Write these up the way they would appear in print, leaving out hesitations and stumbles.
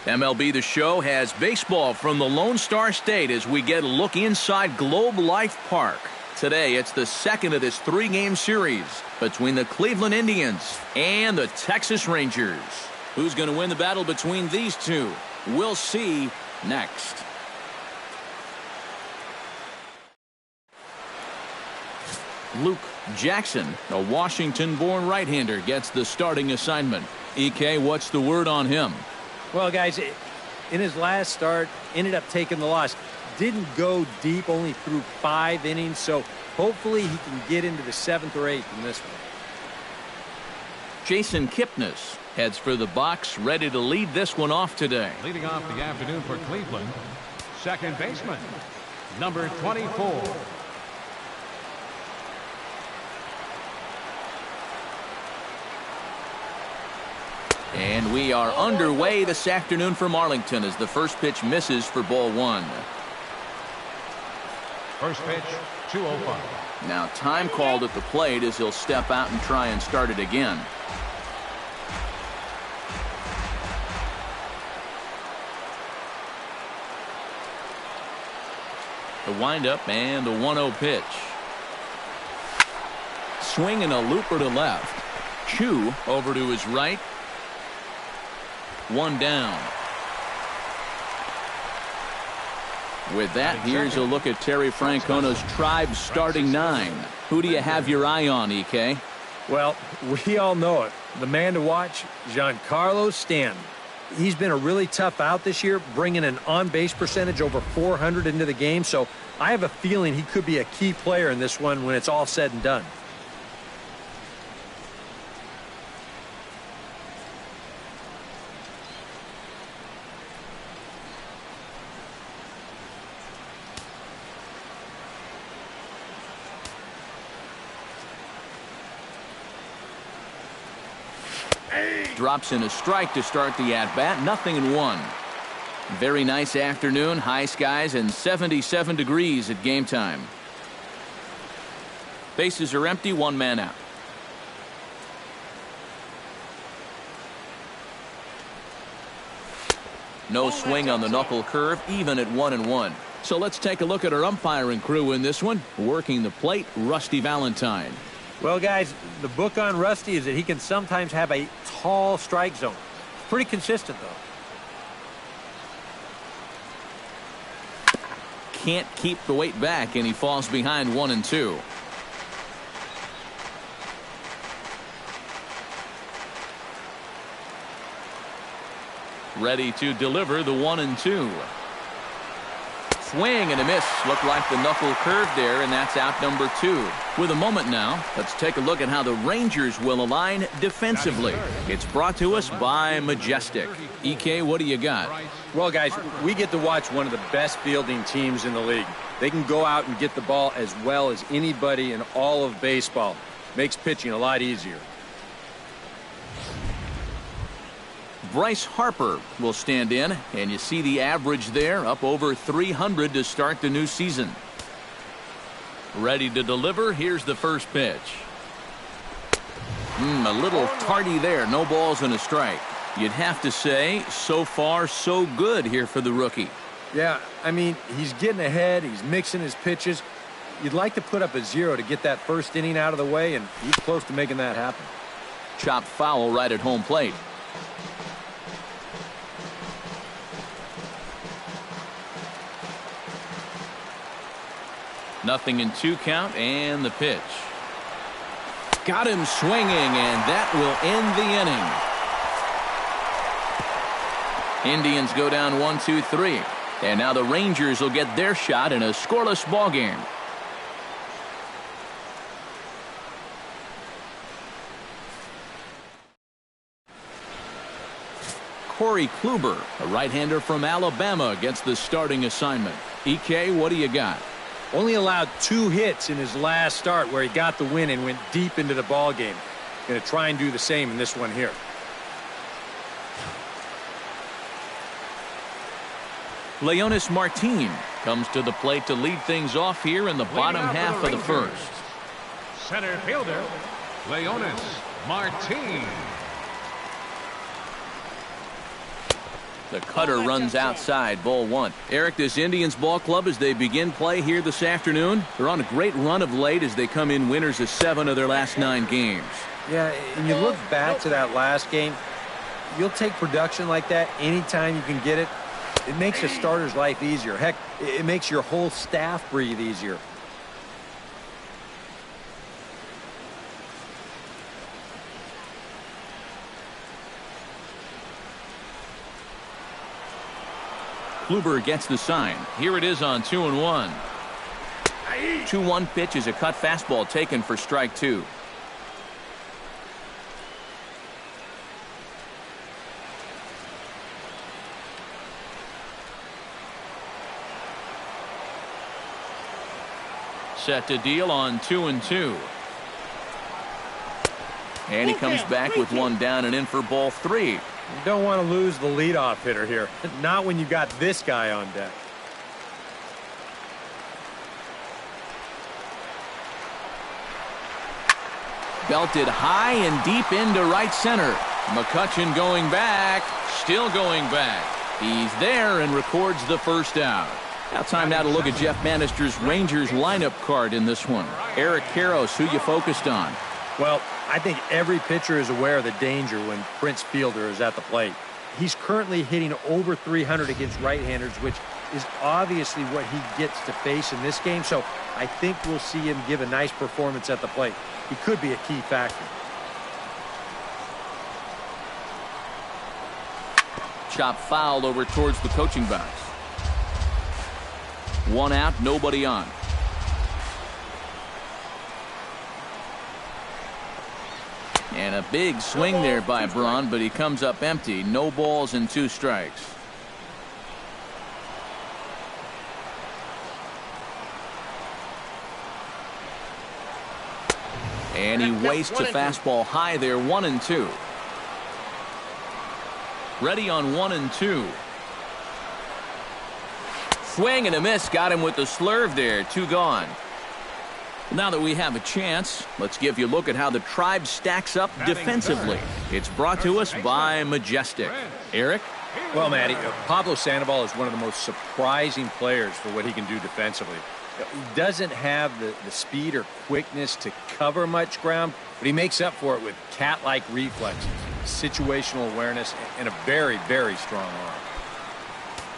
MLB The Show has baseball from the Lone Star State as we get a look inside Globe Life Park. Today, it's the second of this three-game series between the Cleveland Indians and the Texas Rangers. Who's going to win the battle between these two? We'll see next. Luke Jackson, a Washington-born right-hander, gets the starting assignment. EK, what's the word on him? Well, guys, in his last start, ended up taking the loss. Didn't go deep, only threw 5 innings, so hopefully he can get into the 7th or 8th in this one. Jason Kipnis heads for the box, ready to lead this one off today. Leading off the afternoon for Cleveland, second baseman, number 24. And we are underway this afternoon from Arlington as the first pitch misses for ball 1. First pitch, 2:05. Now time called at the plate as he'll step out and try and start it again. The windup and the 1-0 pitch. Swing and a looper to left. Chu over to his right. 1 down. With that, here's a look at Terry Francona's Tribe starting 9. Who do you have your eye on, EK? Well, we all know it. The man to watch, Giancarlo Stanton. He's been a really tough out this year, bringing an on-base percentage over 400 into the game, so I have a feeling he could be a key player in this one when it's all said and done. Drops in a strike to start the at-bat. 0-1. Very nice afternoon. High skies and 77 degrees at game time. Bases are empty. 1 man out. No swing on the knuckle curve, even at 1-1. So let's take a look at our umpiring crew in this one. Working the plate, Rusty Valentine. Well, guys, the book on Rusty is that he can sometimes have a tall strike zone. Pretty consistent, though. Can't keep the weight back, and he falls behind 1-2. Ready to deliver the 1-2. Swing and a miss. Looked like the knuckle curve there, and that's out number 2. With a moment now, let's take a look at how the Rangers will align defensively. It's brought to us by Majestic. EK, what do you got? Well, guys, we get to watch one of the best fielding teams in the league. They can go out and get the ball as well as anybody in all of baseball. Makes pitching a lot easier. Bryce Harper will stand in, and you see the average there, up over 300 to start the new season. Ready to deliver. Here's the first pitch. A little tardy there. No balls and a strike. You'd have to say, so far, so good here for the rookie. Yeah, I mean, he's getting ahead. He's mixing his pitches. You'd like to put up a 0 to get that first inning out of the way, and he's close to making that happen. Chopped foul right at home plate. Nothing in 2 count, and the pitch. Got him swinging, and that will end the inning. Indians go down 1-2-3. And now the Rangers will get their shot in a scoreless ball game. Corey Kluber, a right-hander from Alabama, gets the starting assignment. EK, what do you got? Only allowed 2 hits in his last start where he got the win and went deep into the ball game. Going to try and do the same in this one here. Leonys Martin comes to the plate to lead things off here in the bottom half of the first. Center fielder, Leonys Martin. The cutter runs outside, ball one. Eric, this Indians ball club, as they begin play here this afternoon, they're on a great run of late as they come in winners of 7 of their last 9 games. Yeah, and you look back to that last game, you'll take production like that anytime you can get it. It makes a starter's life easier. Heck, it makes your whole staff breathe easier. Kluber gets the sign. Here it is on 2-1. 2-1 pitch is a cut fastball taken for strike 2. Set to deal on 2-2. And he comes back with one down and in for ball 3. You don't want to lose the leadoff hitter here. Not when you got this guy on deck. Belted high and deep into right center. McCutchen going back. Still going back. He's there and records the first out. Now time now to look at Jeff Bannister's Rangers lineup card in this one. Eric Karros, who you focused on? Well, I think every pitcher is aware of the danger when Prince Fielder is at the plate. He's currently hitting over 300 against right-handers, which is obviously what he gets to face in this game. So I think we'll see him give a nice performance at the plate. He could be a key factor. Chop fouled over towards the coaching box. 1 out, nobody on. And a big swing there by Braun, but he comes up empty. No balls and 2 strikes. And he wastes a fastball high there, 1-2. Ready on 1-2. Swing and a miss, got him with the slurve there. 2 gone. Now that we have a chance, let's give you a look at how the Tribe stacks up defensively. It's brought to us by Majestic. Eric? Well, Matty, Pablo Sandoval is one of the most surprising players for what he can do defensively. He doesn't have the speed or quickness to cover much ground, but he makes up for it with cat-like reflexes, situational awareness, and a very, very strong arm.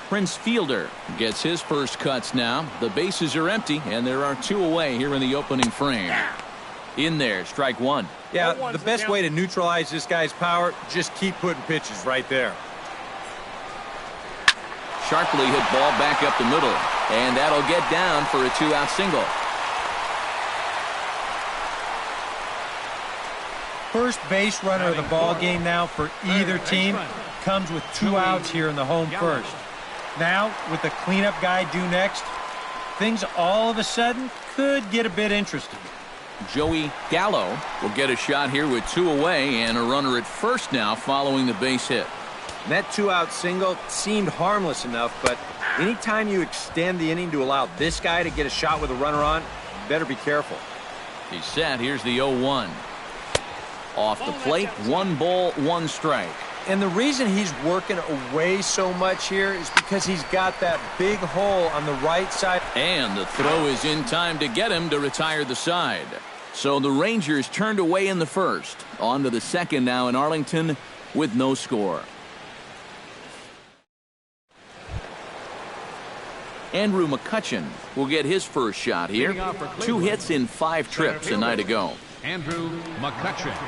Prince Fielder gets his first cuts now. The bases are empty, and there are 2 away here in the opening frame. In there, strike 1. Yeah, the best way to neutralize this guy's power, just keep putting pitches right there. Sharply hit ball back up the middle, and that'll get down for a 2-out single. First base runner of the ball game now for either team comes with 2 outs here in the home first. Now, with the cleanup guy due next, things all of a sudden could get a bit interesting. Joey Gallo will get a shot here with 2 away and a runner at first now following the base hit. That 2-out single seemed harmless enough, but anytime you extend the inning to allow this guy to get a shot with a runner on, you better be careful. He's set. Here's the 0-1. Off the plate, 1 ball, 1 strike. And the reason he's working away so much here is because he's got that big hole on the right side. And the throw is in time to get him to retire the side. So the Rangers turned away in the first. On to the second now in Arlington with no score. Andrew McCutchen will get his first shot here. 2 hits in 5 trips a night ago. Andrew McCutchen.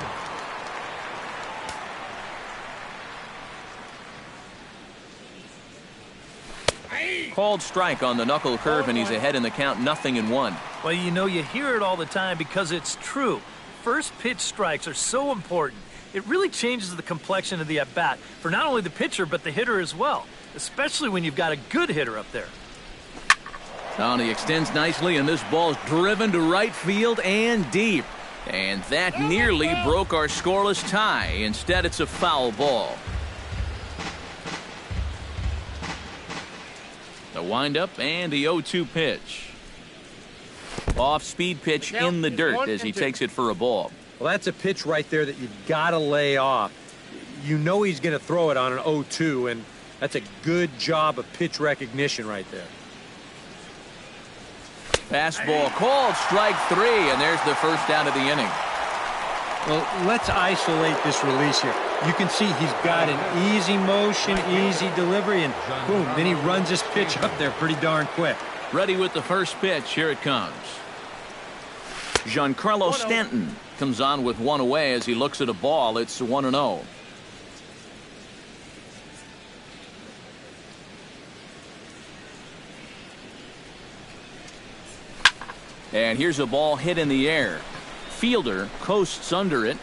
Called strike on the knuckle curve, and he's ahead in the count, 0-1. Well, you know, you hear it all the time because it's true. First pitch strikes are so important. It really changes the complexion of the at-bat for not only the pitcher but the hitter as well, especially when you've got a good hitter up there. Now he extends nicely, and this ball's driven to right field and deep. And that nearly broke our scoreless tie. Instead, it's a foul ball. The windup and the 0-2 pitch. Off-speed pitch in the dirt as he takes it for a ball. Well, that's a pitch right there that you've got to lay off. You know he's going to throw it on an 0-2, and That's a good job of pitch recognition right there. Fastball called, strike 3, and there's the first out of the inning. Well, let's isolate this release here. You can see he's got an easy motion, easy delivery, and boom, then he runs his pitch up there pretty darn quick. Ready with the first pitch. Here it comes. Giancarlo Stanton comes on with one away as he looks at a ball. It's 1-0. And here's a ball hit in the air. Fielder coasts under it.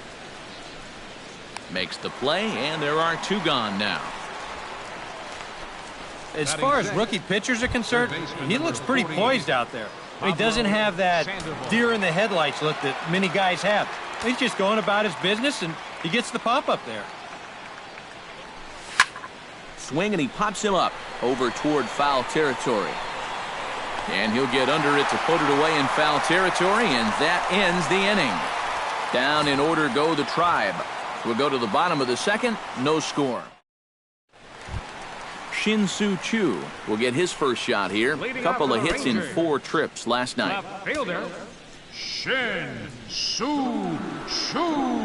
Makes the play, and there are 2 gone now. As far as rookie pitchers are concerned, he looks pretty poised out there. He doesn't have that deer in the headlights look that many guys have. He's just going about his business, and he gets the pop up there. Swing, and he pops him up over toward foul territory. And he'll get under it to put it away in foul territory, and that ends the inning. Down in order go the Tribe. We'll go to the bottom of the second, no score. Shin-Soo Choo will get his first shot here. A couple of hits in 4 trips last night. Fielder, Shin-Soo Choo.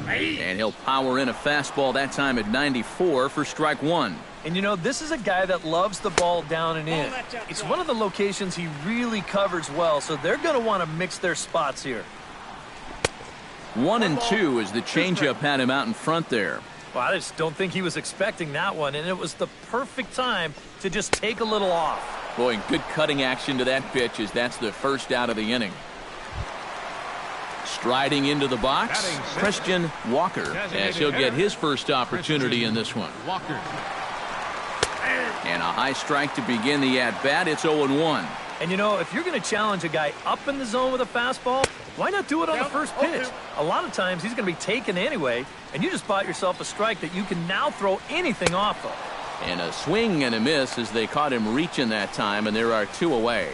And he'll power in a fastball that time at 94 for strike 1. And you know, this is a guy that loves the ball down and in. It's one of the locations he really covers well, so they're going to want to mix their spots here. 1-2 as the changeup had him out in front there. Well, I just don't think he was expecting that one, and it was the perfect time to just take a little off. Boy, good cutting action to that pitch as that's the first out of the inning. Striding into the box, Christian Walker, as he'll get his first opportunity in this one. Walker. And a high strike to begin the at-bat. It's 0-1. And you know, if you're going to challenge a guy up in the zone with a fastball, why not do it on the first pitch? A lot of times he's going to be taken anyway, and you just bought yourself a strike that you can now throw anything off of. And a swing and a miss as they caught him reaching that time, and there are 2 away.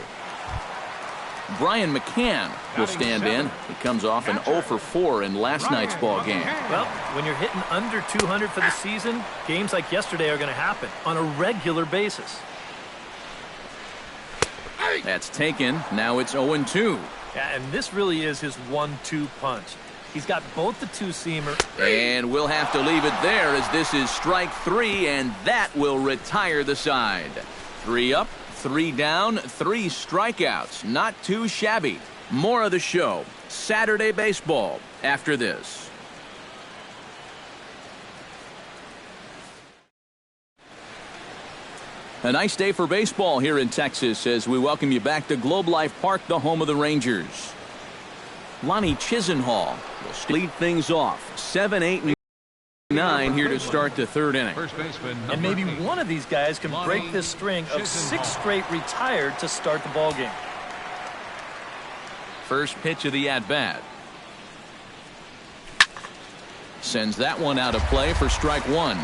Brian McCann will stand in. He comes off an 0 for 4 in last night's ball game. Well, when you're hitting under 200 for the season, games like yesterday are going to happen on a regular basis. That's taken. Now it's 0-2. Yeah, and this really is his 1-2 punch. He's got both the two-seamer. And we'll have to leave it there as this is strike 3, and that will retire the side. 3 up, 3 down, 3 strikeouts. Not too shabby. More of the show. Saturday baseball after this. A nice day for baseball here in Texas as we welcome you back to Globe Life Park, the home of the Rangers. Lonnie Chisenhall will lead things off. 7, 8, and 9 here to start the 3rd inning. First baseman, And maybe one of these guys can break this string of 6 straight retired to start the ball game. First pitch of the at-bat. Sends that one out of play for strike 1.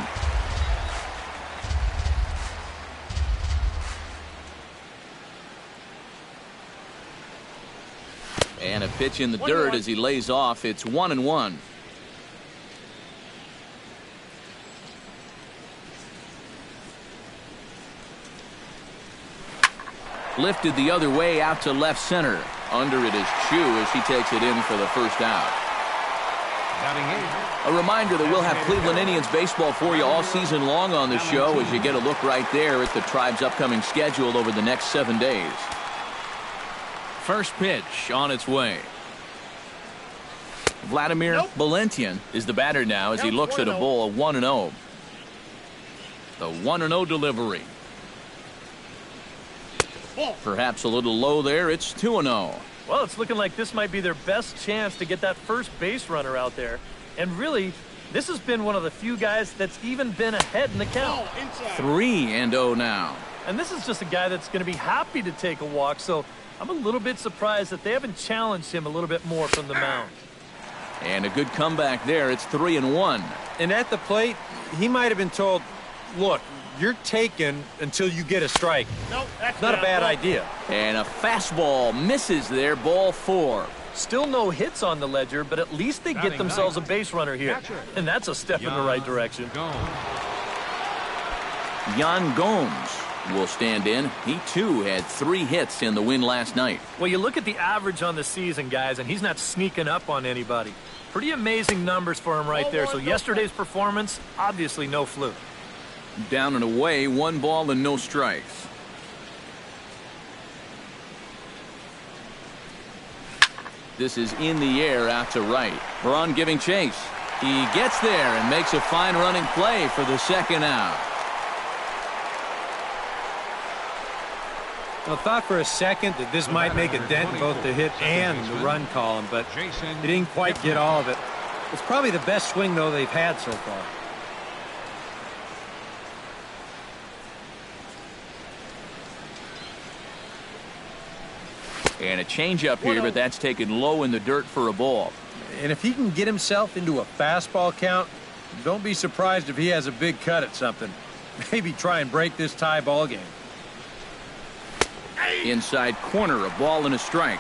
And a pitch in the dirt as he lays off. It's 1-1. Lifted the other way out to left center. Under it is Choo as he takes it in for the first out. A reminder that we'll have Cleveland Indians baseball for you all season long on the show as you get a look right there at the Tribe's upcoming schedule over the next 7 days. First pitch on its way. Vladimir Valentian is the batter now as he looks at a ball of 1-0. The 1-0 delivery. Perhaps a little low there. It's 2-0. Well, it's looking like this might be their best chance to get that first base runner out there. And really, this has been one of the few guys that's even been ahead in the count. 3-0 now. And this is just a guy that's going to be happy to take a walk, so I'm a little bit surprised that they haven't challenged him a little bit more from the mound. And a good comeback there. It's 3-1. And at the plate, he might have been told, look, you're taken until you get a strike. Nope, that's not a bad idea. And a fastball misses there. Ball 4. Still no hits on the ledger, but at least they get themselves a base runner here. And that's a step in the right direction. Yan Gomes will stand in. He, too, had 3 hits in the win last night. Well, you look at the average on the season, guys, and he's not sneaking up on anybody. Pretty amazing numbers for him right there. So yesterday's performance, obviously no fluke. Down and away, 1 ball and no strikes. This is in the air out to right. Braun giving chase. He gets there and makes a fine running play for the second out. I thought for a second that this might make a dent in both the hit and the run column, but he didn't quite get all of it. It's probably the best swing, though, they've had so far. And a changeup here, but that's taken low in the dirt for a ball. And if he can get himself into a fastball count, don't be surprised if he has a big cut at something. Maybe try and break this tie ball game. Inside corner, a ball and a strike.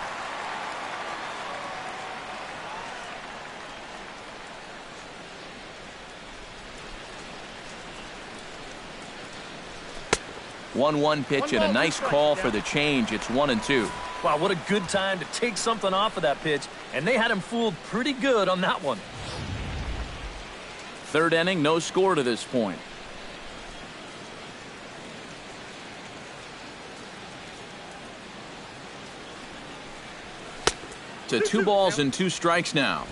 One pitch and a nice call for the change. It's 1-2. Wow, what a good time to take something off of that pitch, and they had him fooled pretty good on that one. 3rd inning, no score to this point. To 2 balls and 2 strikes now.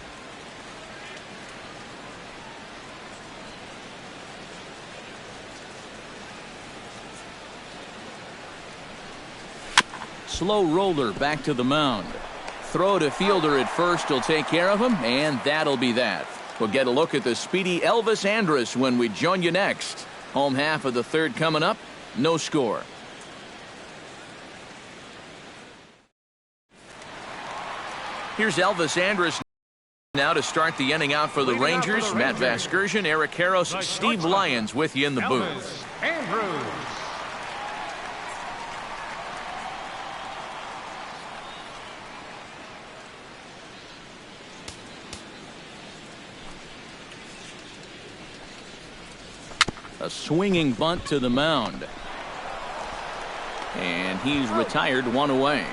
Slow roller back to the mound. Throw to fielder at first will take care of him, and that'll be that. We'll get a look at the speedy Elvis Andrus when we join you next. Home half of the 3rd coming up. No score. Here's Elvis Andrus now to start the inning out for the Rangers. Matt Vasgersian, Eric Karros, Steve Lyons with you in the booth. Andrus. A swinging bunt to the mound. And he's retired, 1 away.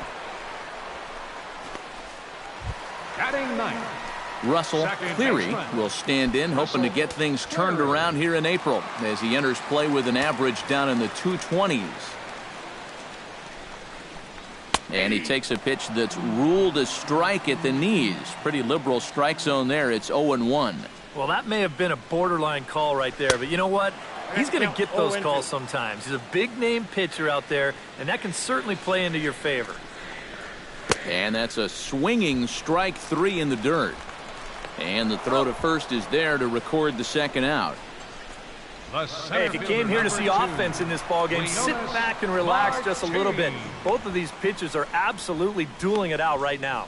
Batting 9th. Russell Cleary will stand in, hoping to get things turned around here in April as he enters play with an average down in the 220s. And he takes a pitch that's ruled a strike at the knees. Pretty liberal strike zone there. It's 0-1. Well, that may have been a borderline call right there, but you know what? He's going to get those calls sometimes. He's a big-name pitcher out there, and that can certainly play into your favor. And that's a swinging strike 3 in the dirt. And the throw to first is there to record the second out. Hey, if you came here to see offense in this ballgame, sit back and relax just a little bit. Both of these pitchers are absolutely dueling it out right now.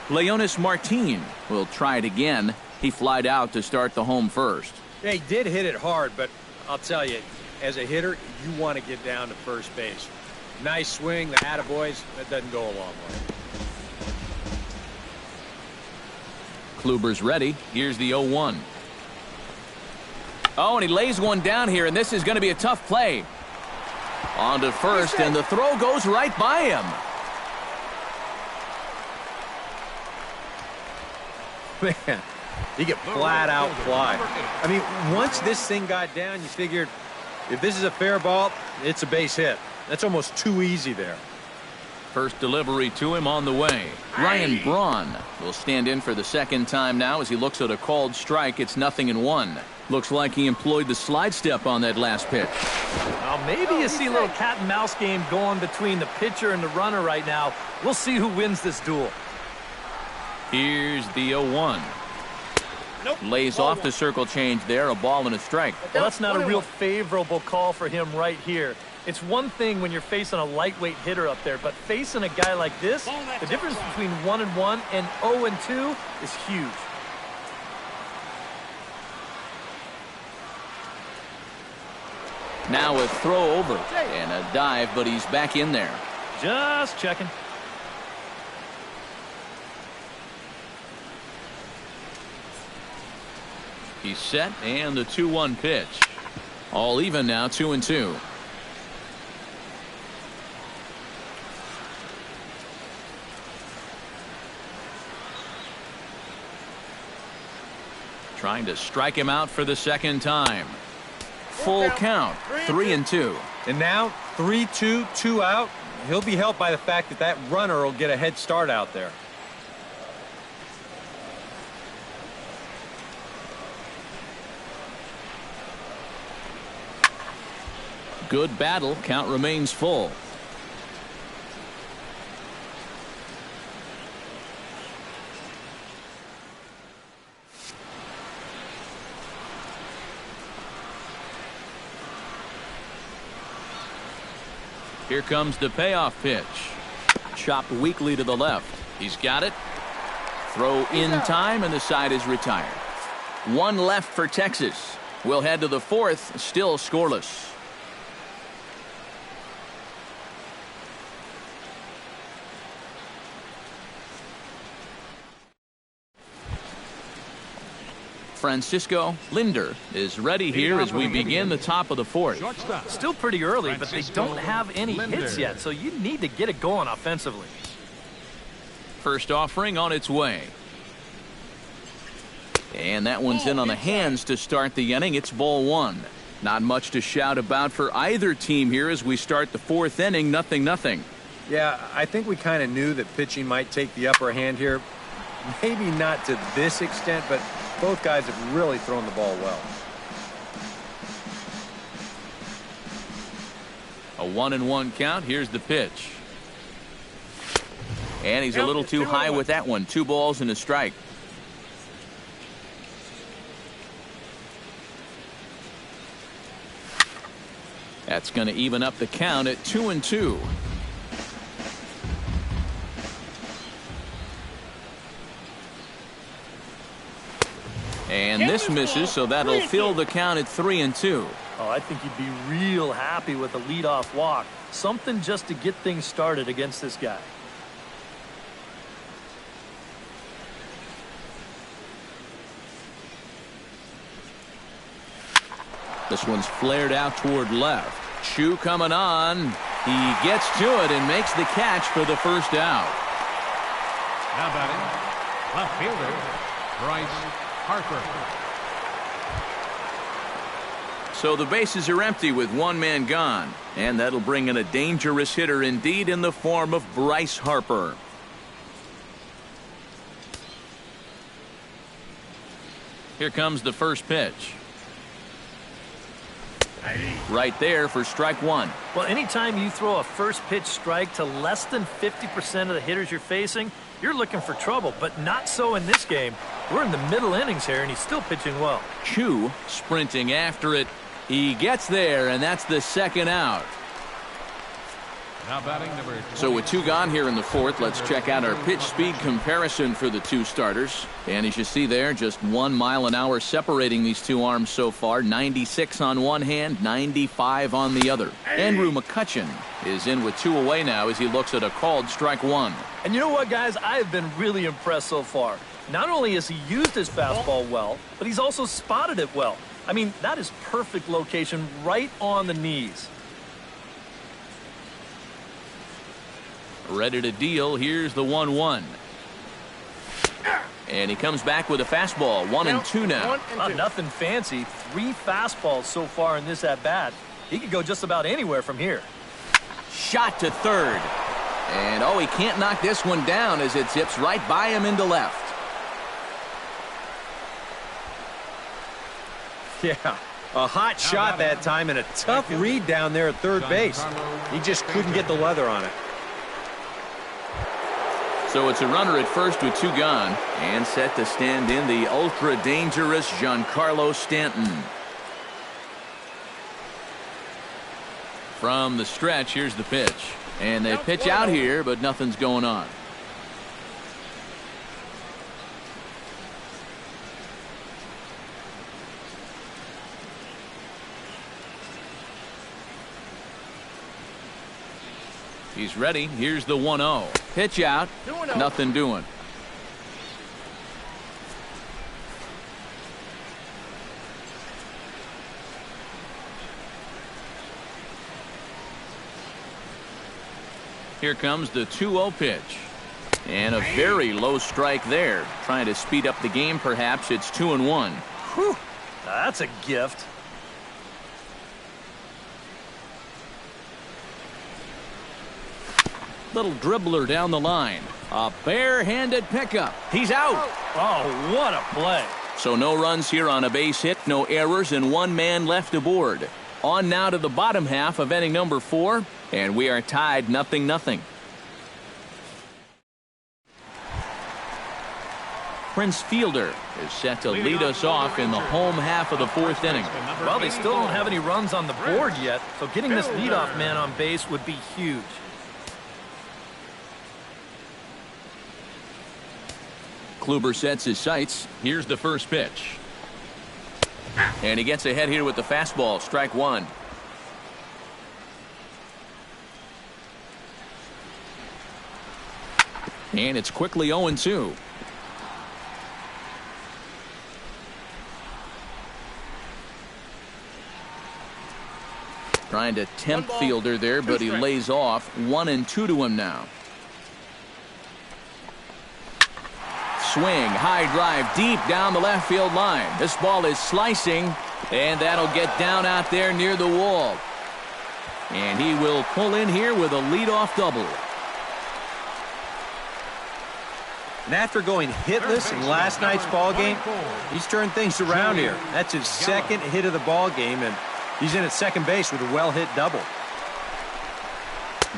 Leonys Martin will try it again. He flied out to start the home first. Yeah, he did hit it hard, but I'll tell you, as a hitter, you want to get down to first base. Nice swing, the attaboys, that doesn't go a long way. Kluber's ready. Here's the 0-1. Oh, and he lays one down here, and this is going to be a tough play. On to first, and the throw goes right by him. Man, he get flat out fly. I mean, once this thing got down, you figured if this is a fair ball, it's a base hit. That's almost too easy there. First delivery to him on the way. Ryan Braun will stand in for the second time now as he looks at a called strike. It's 0-1. Looks like he employed the slide step on that last pitch. Well, maybe you see a little cat and mouse game going between the pitcher and the runner right now. We'll see who wins this duel. Here's the 0-1. Lays off the circle change there, a ball and a strike. Well, that's not a real favorable call for him right here. It's one thing when you're facing a lightweight hitter up there, but facing a guy like this, the difference between 1-1 and 0-2 is huge. Now a throw over and a dive, but he's back in there. Just checking. He's set, and the 2-1 pitch. All even now, 2-2. Trying to strike him out for the second time. Full count, 3-2. And now 3-2, 2 out. He'll be helped by the fact that that runner will get a head start out there. Good battle. Count remains full. Here comes the payoff pitch. Chopped weakly to the left. He's got it. Throw in time, and the side is retired. One left for Texas. We'll head to the fourth, still scoreless. Francisco Lindor is ready here as we begin the top of the fourth. Still pretty early, but they don't have any hits yet, so you need to get it going offensively. First offering on its way. And that one's in on the hands to start the inning. It's ball one. Not much to shout about for either team here as we start the fourth inning. 0-0. Yeah, I think we kind of knew that pitching might take the upper hand here. Maybe not to this extent, but both guys have really thrown the ball well. A 1-1 count. Here's the pitch. And he's a little too high with that one. 2 balls and a strike. That's going to even up the count at 2-2. And this misses, so that'll fill the count at 3-2. Oh, I think you'd be real happy with a leadoff walk. Something just to get things started against this guy. This one's flared out toward left. Chu coming on. He gets to it and makes the catch for the first out. Now batting, left fielder, Bryce Harper. So the bases are empty with one man gone. And that'll bring in a dangerous hitter indeed in the form of Bryce Harper. Here comes the first pitch. Right there for strike one. Well, anytime you throw a first pitch strike to less than 50% of the hitters you're facing, you're looking for trouble, but not so in this game. We're in the middle innings here, and he's still pitching well. Chu sprinting after it. He gets there, and that's the second out. Now batting number 20. So with 2 gone here in the fourth, let's check out our pitch speed comparison for the 2 starters. And as you see there, just 1 mile an hour separating these 2 arms so far. 96 on one hand, 95 on the other. Andrew McCutchen is in with 2 away now as he looks at a called strike one. And you know what, guys? I have been really impressed so far. Not only has he used his fastball well, but he's also spotted it well. I mean, that is perfect location right on the knees. Ready to deal. Here's the 1-1. And he comes back with a fastball. 1-2 now. Nothing fancy. 3 fastballs so far in this at-bat. He could go just about anywhere from here. Shot to third. And oh, he can't knock this one down as it zips right by him into left. Yeah, a hot shot that time and a tough read down there at third base. He just couldn't get the leather on it. So it's a runner at first with 2 gone and set to stand in the ultra dangerous Giancarlo Stanton. From the stretch, here's the pitch. And they pitch out here, but nothing's going on. He's ready. Here's the 1-0. Pitch out. Nothing doing. Here comes the 2-0 pitch. And a very low strike there. Trying to speed up the game, perhaps. It's 2-1. Whew, that's a gift. Little dribbler down the line. A barehanded pickup. He's out. Oh, what a play. So no runs here on a base hit, no errors, and one man left aboard. On now to the bottom half of inning number 4, and we are tied 0-0. Prince Fielder is set to lead us off in the home half of the 4th inning. Well, they still don't have any runs on the board yet, so getting this leadoff man on base would be huge. Kluber sets his sights. Here's the first pitch. And he gets ahead here with the fastball. Strike 1. And it's quickly 0-2. Trying to tempt Fielder there, but he lays off. 1-2 to him now. Swing, high drive, deep down the left field line. This ball is slicing, and that'll get down out there near the wall. And he will pull in here with a leadoff double. And after going hitless in last night's ball game, he's turned things around here. That's his second hit of the ball game, and he's in at second base with a well-hit double.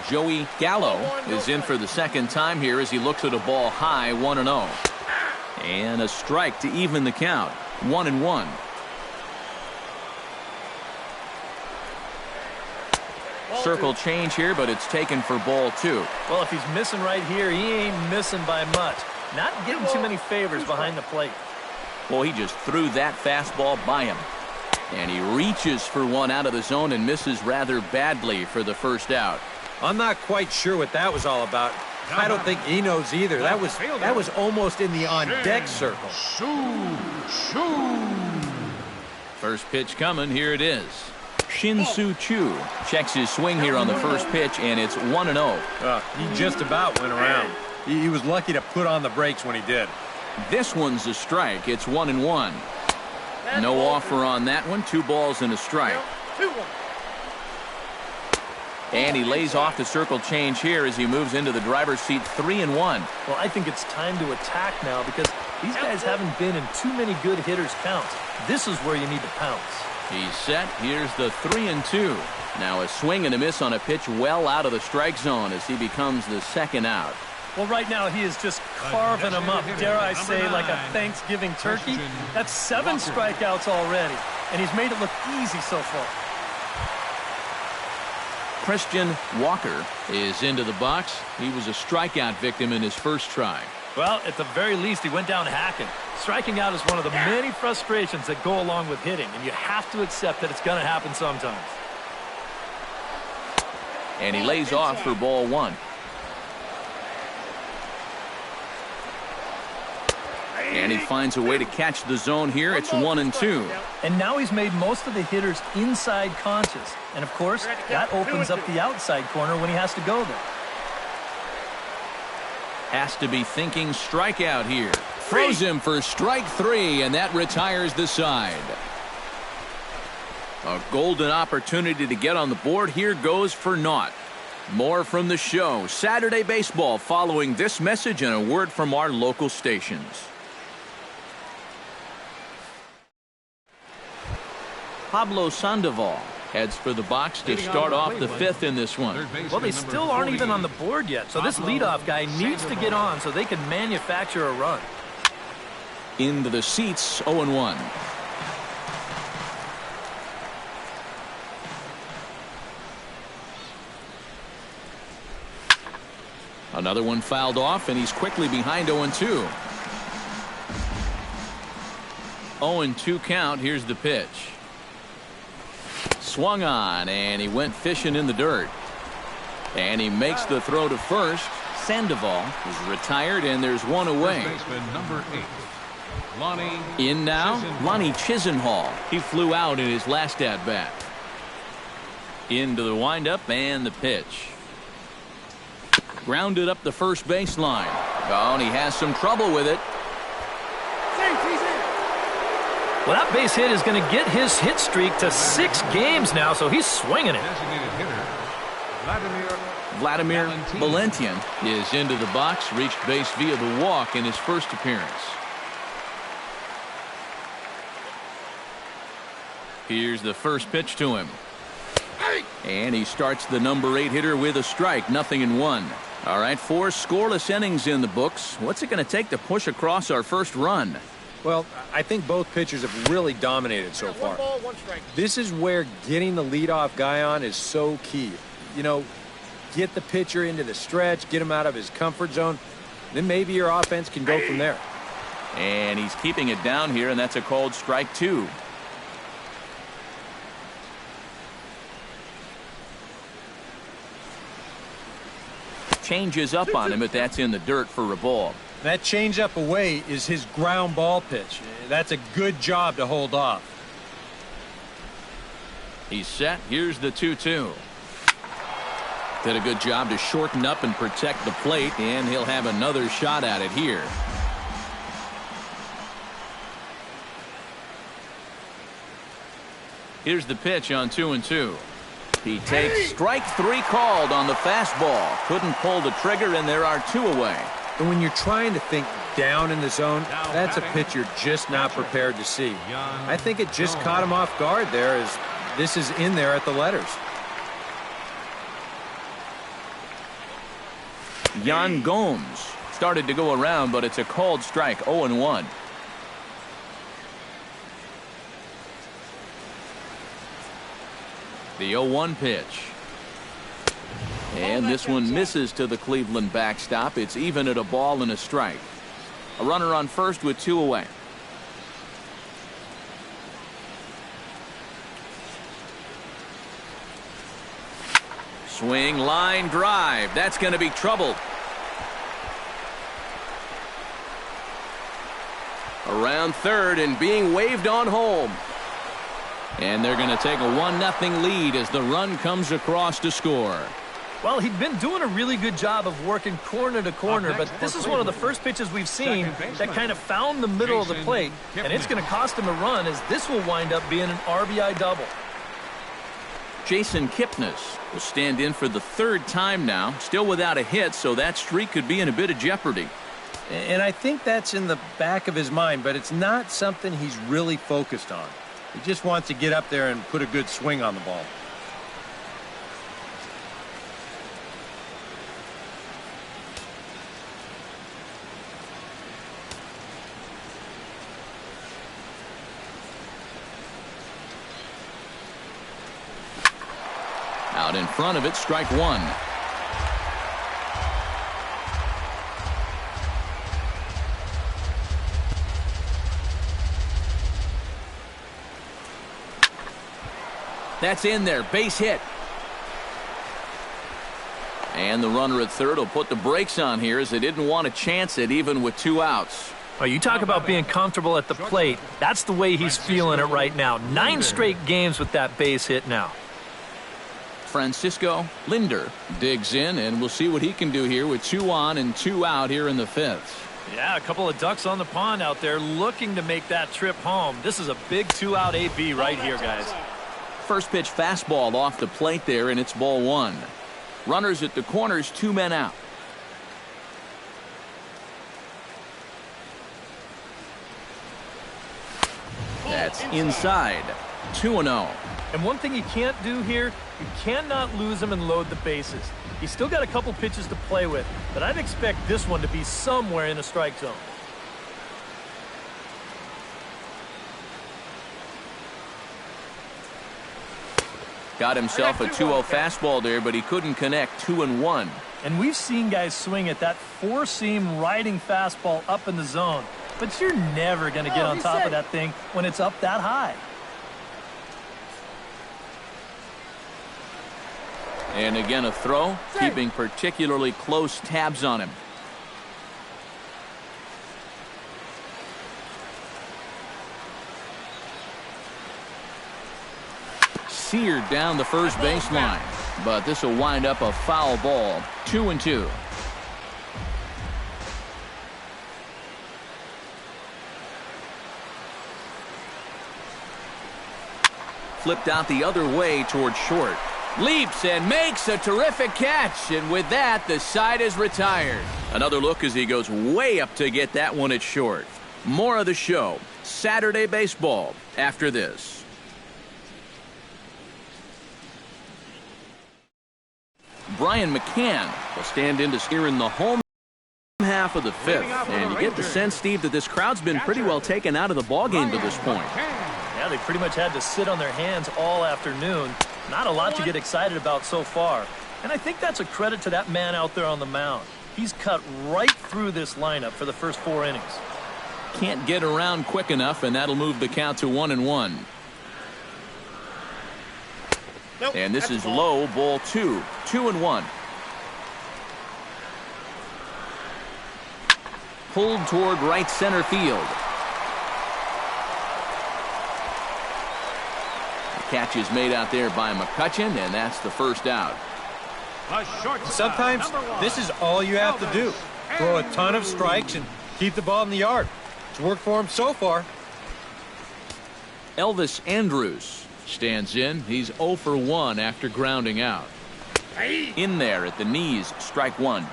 Joey Gallo is in for the second time here as he looks at a ball high, 1-0. And a strike to even the count, 1-1. Circle change here, but it's taken for ball 2. Well, if he's missing right here, he ain't missing by much. Not getting too many favors behind the plate. Well, he just threw that fastball by him. And he reaches for one out of the zone and misses rather badly for the first out. I'm not quite sure what that was all about. I don't think he knows either. That was almost in the on-deck circle. First pitch coming. Here it is. Shin-Soo Choo checks his swing here on the first pitch, and it's 1-0. He just about went around. He was lucky to put on the brakes when he did. This one's a strike. It's 1-1. No offer on that one. 2 balls and a strike. And he lays off the circle change here as he moves into the driver's seat. 3-1. Well, I think it's time to attack now because these guys haven't been in too many good hitters' counts. This is where you need to pounce. He's set. Here's the 3-2. Now a swing and a miss on a pitch well out of the strike zone as he becomes the second out. Well, right now he is just carving them up, dare I say, like a Thanksgiving turkey. That's 7 strikeouts already, and he's made it look easy so far. Christian Walker is into the box. He was a strikeout victim in his first try. Well, at the very least, he went down hacking. Striking out is one of the many frustrations that go along with hitting, and you have to accept that it's going to happen sometimes. And he lays off for ball 1. And he finds a way to catch the zone here. It's 1-2. And now he's made most of the hitters inside conscious. And, of course, that opens up the outside corner when he has to go there. Has to be thinking strikeout here. Throws him for strike 3, and that retires the side. A golden opportunity to get on the board. Here goes for naught. More from the show. Saturday Baseball following this message and a word from our local stations. Pablo Sandoval heads for the box to start off the 5th in this one. Well, they still aren't even on the board yet, so this leadoff guy needs to get on so they can manufacture a run. Into the seats, 0-1. Another one fouled off, and he's quickly behind 0-2. 0-2 count. Here's the pitch. Swung on, and he went fishing in the dirt. And he makes the throw to first. Sandoval is retired, and there's one away. Number 8, Lonnie in now, Chisenhall. Lonnie Chisenhall. He flew out in his last at-bat. Into the windup and the pitch. grounded up the first baseline. Oh, and he has some trouble with it. Well, that base hit is going to get his hit streak to 6 games now, so he's swinging it. Designated hitter, Vladimir Valentian is into the box, reached base via the walk in his first appearance. Here's the first pitch to him. And he starts the number 8 hitter with a strike, 0-1. All right, 4 scoreless innings in the books. What's it going to take to push across our first run? Well, I think both pitchers have really dominated so far. This is where getting the leadoff guy on is so key. You know, get the pitcher into the stretch, get him out of his comfort zone, then maybe your offense can go from there. And he's keeping it down here, and that's a called strike 2. Changes up on him, but that's in the dirt for a ball. That changeup away is his ground ball pitch. That's a good job to hold off. He's set. Here's the 2-2. Did a good job to shorten up and protect the plate, and he'll have another shot at it here. Here's the pitch on 2-2. He takes strike 3 called on the fastball. Couldn't pull the trigger, and there are 2 away. And when you're trying to think down in the zone, that's a pitch you're just not prepared to see. I think it just caught him off guard there as this is in there at the letters. Yan Gomes started to go around, but it's a called strike, 0-1. The 0-1 pitch. And this one misses to the Cleveland backstop. It's even at a ball and a strike. A runner on first with 2 away. Swing, line drive. That's going to be troubled. Around third and being waved on home. And they're going to take a 1-0 lead as the run comes across to score. Well, he'd been doing a really good job of working corner to corner, but this is one of the first pitches we've seen that kind of found the middle of the plate, and it's going to cost him a run as this will wind up being an RBI double. Jason Kipnis will stand in for the 3rd time now, still without a hit, so that streak could be in a bit of jeopardy. And I think that's in the back of his mind, but it's not something he's really focused on. He just wants to get up there and put a good swing on the ball. Out in front of it, strike 1. That's in there, base hit. And the runner at third will put the brakes on here as they didn't want to chance it even with 2 outs. Oh, you talk about being comfortable at the plate. That's the way he's feeling it right now. 9 straight games with that base hit now. Francisco Linder digs in, and we'll see what he can do here with 2 on and 2 out here in the 5th. Yeah, a couple of ducks on the pond out there looking to make that trip home. This is a big 2-out AB right here, guys. First pitch fastball off the plate there, and it's ball 1. Runners at the corners, 2 men out. That's inside. 2-0. And one thing you can't do here, you cannot lose him and load the bases. He's still got a couple pitches to play with, but I'd expect this one to be somewhere in the strike zone. Got himself a 2-0 fastball there, but he couldn't connect. 2-1. And we've seen guys swing at that 4-seam riding fastball up in the zone, but you're never going to get on top of that thing when it's up that high. And again, a throw, keeping particularly close tabs on him. Seared down the first baseline, but this will wind up a foul ball. 2-2. flipped out the other way toward short. Leaps and makes a terrific catch, and with that, the side is retired. Another look as he goes way up to get that one at short. More of the show, Saturday Baseball, after this. Brian McCann will stand in to steer in the home half of the fifth, and you get the sense, Steve, that this crowd's been pretty well taken out of the ballgame to this point. Yeah, they pretty much had to sit on their hands all afternoon. Not a lot to get excited about so far. And I think that's a credit to that man out there on the mound. He's cut right through this lineup for the first 4 innings. Can't get around quick enough, and that'll move the count to 1-1. Nope, and this is low, ball 2. 2-1. Pulled toward right center field. Catch is made out there by McCutchen, and that's the first out. Sometimes this is all you have to do. Throw a ton of strikes and keep the ball in the yard. It's worked for him so far. Elvis Andrus stands in. He's 0 for 1 after grounding out. In there at the knees, strike 1.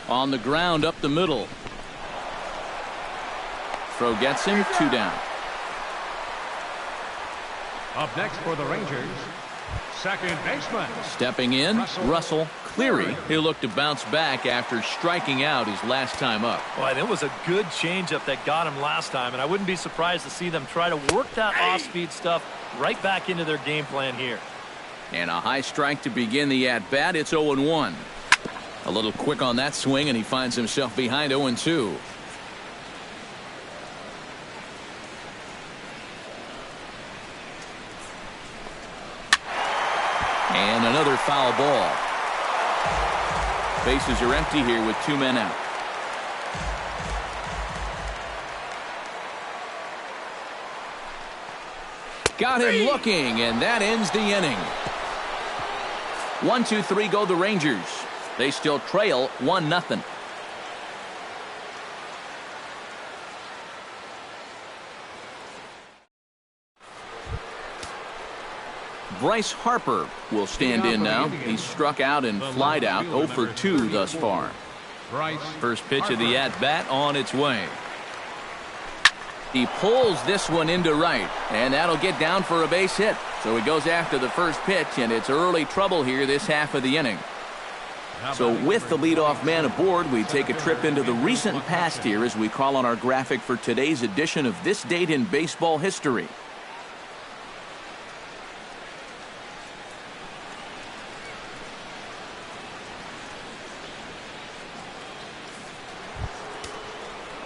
On the ground up the middle. Throw gets him, 2 down. Up next for the Rangers, second baseman. Stepping in, Russell Cleary. He'll look to bounce back after striking out his last time up. Boy, that was a good changeup that got him last time, and I wouldn't be surprised to see them try to work that off-speed stuff right back into their game plan here. And a high strike to begin the at-bat. It's 0-1. A little quick on that swing, and he finds himself behind 0-2. And another foul ball. Bases are empty here with 2 men out. Got him looking, and that ends the inning. 1-2-3 go the Rangers. They still trail 1-0. Bryce Harper will stand in now. He's struck out and flied out, 0 for 2 thus far. First pitch of the at-bat on its way. He pulls this one into right, and that'll get down for a base hit. So he goes after the first pitch, and it's early trouble here this half of the inning. So with the leadoff man aboard, we take a trip into the recent past here as we call on our graphic for today's edition of This Date in Baseball History.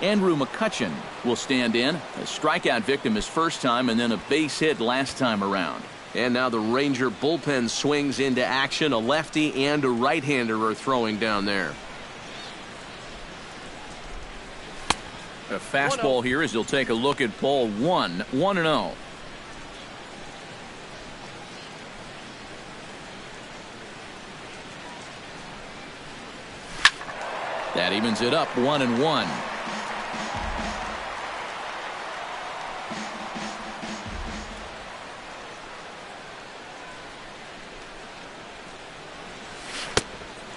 Andrew McCutchen will stand in. A strikeout victim his first time, and then a base hit last time around. And now the Ranger bullpen swings into action. A lefty and a right-hander are throwing down there. A fastball here as he'll take a look at ball 1. 1-0. That evens it up, 1-1.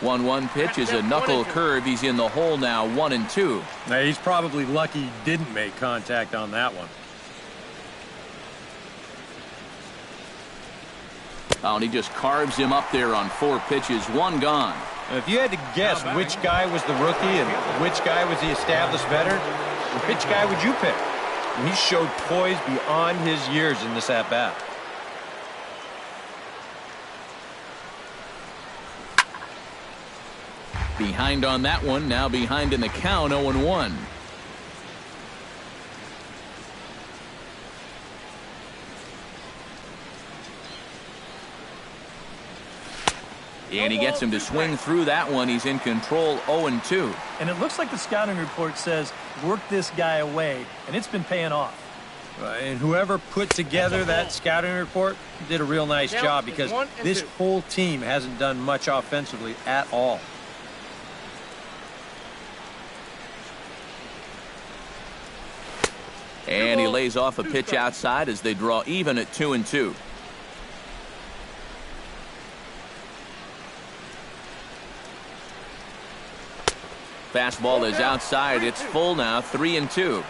One pitch is a knuckle curve. He's in the hole now, 1-2. Now, he's probably lucky he didn't make contact on that one. Oh, and he just carves him up there on 4 pitches. 1 gone. If you had to guess which guy was the rookie and which guy was the established veteran, which guy would you pick? And he showed poise beyond his years in this at-bat. Behind on that one, now behind in the count, 0-1. And he gets him to swing through that one. He's in control, 0-2. And it looks like the scouting report says, work this guy away, and it's been paying off. And whoever put together that scouting report did a real nice job, because this whole team hasn't done much offensively at all. lays off a pitch outside as they draw even at 2-2. Fastball is outside. It's full now, 3-2.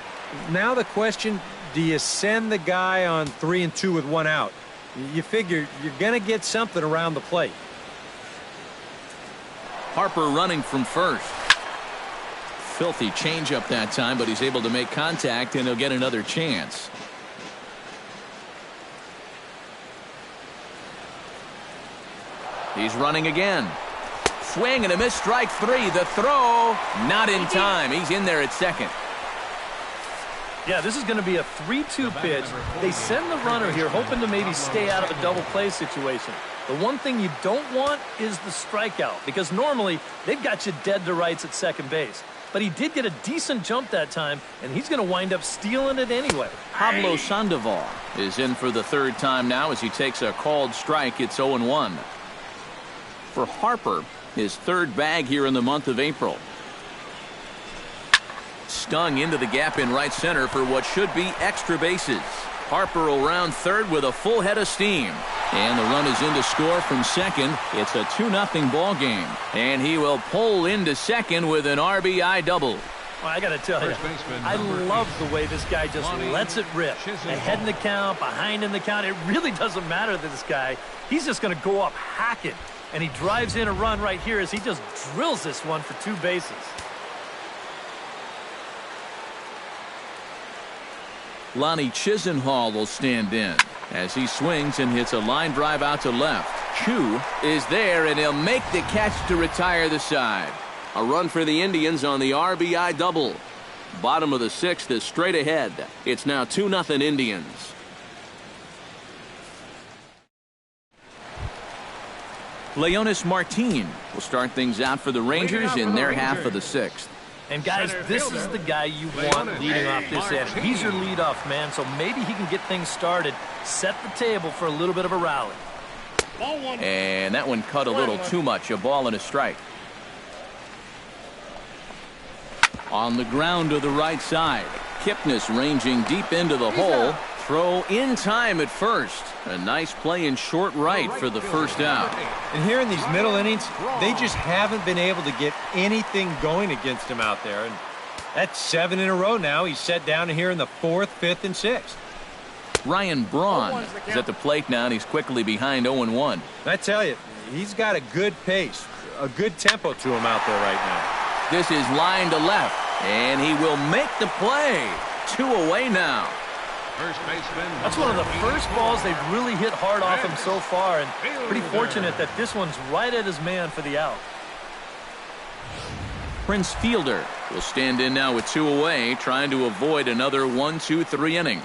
Now the question, do you send the guy on 3-2 with one out? You figure you're going to get something around the plate. Harper running from first. Filthy changeup that time, but he's able to make contact, and he'll get another chance. He's running again. Swing and a miss, strike three. The throw, not in time. He's in there at second. Yeah, this is going to be a 3-2 pitch. They send the runner here hoping to maybe stay out of a double play situation. The one thing you don't want is the strikeout, because normally they've got you dead to rights at second base. But he did get a decent jump that time, and he's going to wind up stealing it anyway. Pablo Sandoval is in for the third time now as he takes a called strike. It's 0-1. For Harper, his third bag here in the month of April. Stung into the gap in right center for what should be extra bases. Harper will round third with a full head of steam. And the run is in to score from second. It's a 2-0 ball game. And he will pull into second with an RBI double. Well, I got to tell you, I love the way this guy just lets it rip. Ahead in the count, behind in the count. It really doesn't matter to this guy. He's just going to go up hacking. And he drives in a run right here as he just drills this one for 2 bases. Lonnie Chisenhall will stand in as he swings and hits a line drive out to left. Chu is there, and he'll make the catch to retire the side. A run for the Indians on the RBI double. Bottom of the 6th is straight ahead. It's now 2-0 Indians. Leonis Martin will start things out for the Rangers in their half of the 6th. And guys, this is the guy you want leading off this end. He's your leadoff man, so maybe he can get things started, set the table for a little bit of a rally. And that one cut a little too much. A ball and a strike. On the ground to the right side. Kipnis ranging deep into the hole. Throw in time at first. A nice play in short right for the first out. And here in these middle innings, they just haven't been able to get anything going against him out there. And that's 7 in a row now. He's set down here in the 4th, 5th, and 6th. Ryan Braun is at the plate now, and he's quickly behind 0-1. I tell you, he's got a good pace, a good tempo to him out there right now. This is line to left, and he will make the play. 2 away now. That's one of the first balls they've really hit hard off him so far, and pretty fortunate that this one's right at his man for the out. Prince Fielder will stand in now with 2 away, trying to avoid another 1-2-3 inning.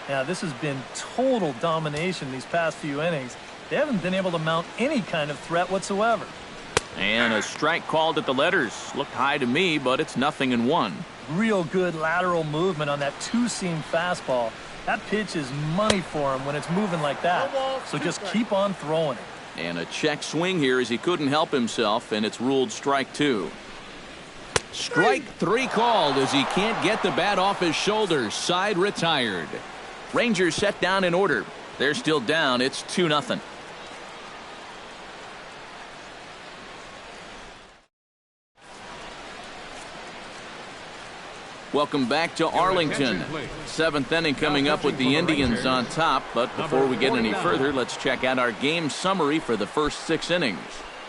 Yeah, this has been total domination these past few innings. They haven't been able to mount any kind of threat whatsoever. And a strike called at the letters. Looked high to me, but it's 0-1. Real good lateral movement on that 2-seam fastball. That pitch is money for him when it's moving like that. So just keep on throwing it. And a check swing here as he couldn't help himself, and it's ruled strike 2. Strike 3 called as he can't get the bat off his shoulders. Side retired. Rangers set down in order. They're still down. It's 2-0. Welcome back to Arlington. 7th inning coming up with the Indians on top. But before we get any further, let's check out our game summary for the first 6 innings.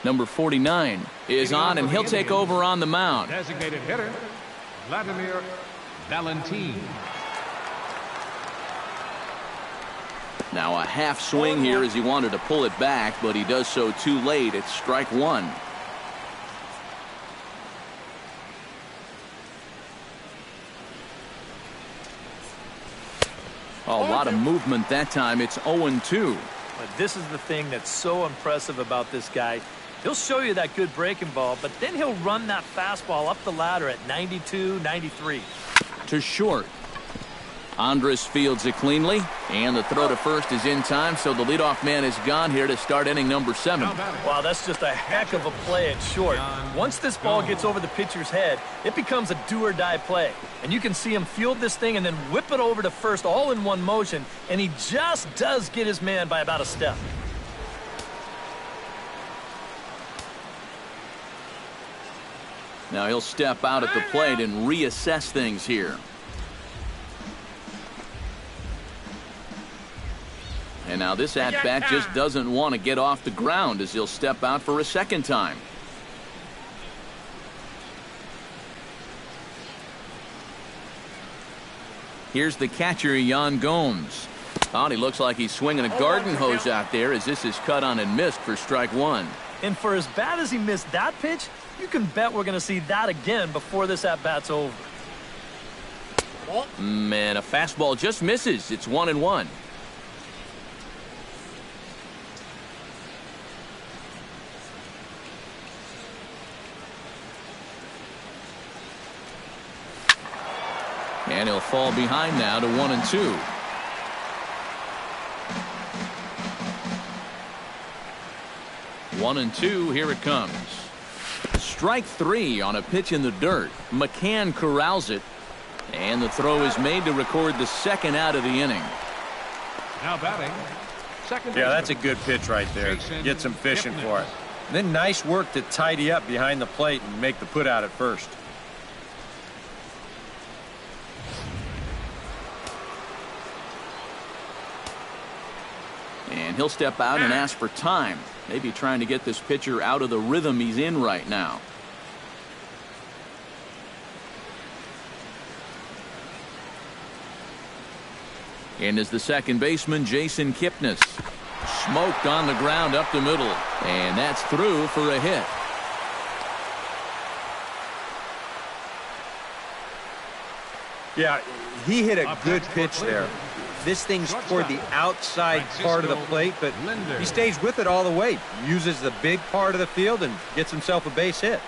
Number 49 is on, and he'll take over on the mound. Designated hitter, Vladimir Valentin. Now a half swing here as he wanted to pull it back, but he does so too late. It's strike 1. A lot of movement that time. It's 0-2. But this is the thing that's so impressive about this guy. He'll show you that good breaking ball, but then he'll run that fastball up the ladder at 92, 93. To short. Andrus fields it cleanly, and the throw to first is in time, so the leadoff man is gone here to start inning number 7. Wow, that's just a heck of a play at short. Once this ball gets over the pitcher's head, it becomes a do-or-die play. And you can see him field this thing and then whip it over to first all in one motion, and he just does get his man by about a step. Now he'll step out at the plate and reassess things here. And now this at-bat just doesn't want to get off the ground as he'll step out for a second time. Here's the catcher, Yan Gomes. Oh, he looks like he's swinging a garden hose out there as this is cut on and missed for strike 1. And for as bad as he missed that pitch, you can bet we're going to see that again before this at-bat's over. Man, a fastball just misses. It's 1-1. And he'll fall behind now to 1-2. One and two, here it comes. Strike 3 on a pitch in the dirt. McCann corrals it, and the throw is made to record the second out of the inning. Now batting, second. Yeah, that's a good pitch right there. Gets him fishing for it. And then nice work to tidy up behind the plate and make the put out at first. And he'll step out and ask for time. Maybe trying to get this pitcher out of the rhythm he's in right now. And is the second baseman, Jason Kipnis. Smoked on the ground up the middle. And that's through for a hit. Yeah, he hit a good pitch there. This thing's toward the outside part of the plate, but he stays with it all the way. Uses the big part of the field and gets himself a base hit.